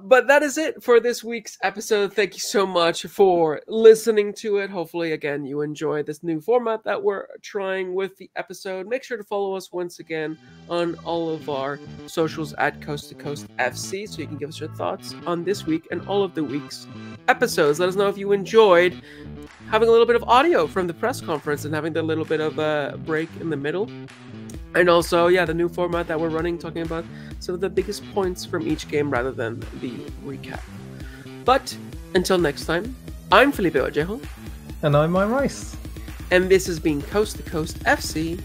But that is it for this week's episode. Thank you so much for listening to it. Hopefully, again, you enjoy this new format that we're trying with the episode. Make sure to follow us once again on all of our socials at Coast to Coast FC, so you can give us your thoughts on this week and all of the week's episodes. Let us know if you enjoyed having a little bit of audio from the press conference and having a little bit of a break in the middle. And also, the new format that we're running, talking about some of the biggest points from each game rather than the recap. But until next time, I'm Felipe Ojejo. And I'm Mike Rice. And this has been Coast to Coast FC,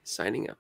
signing out.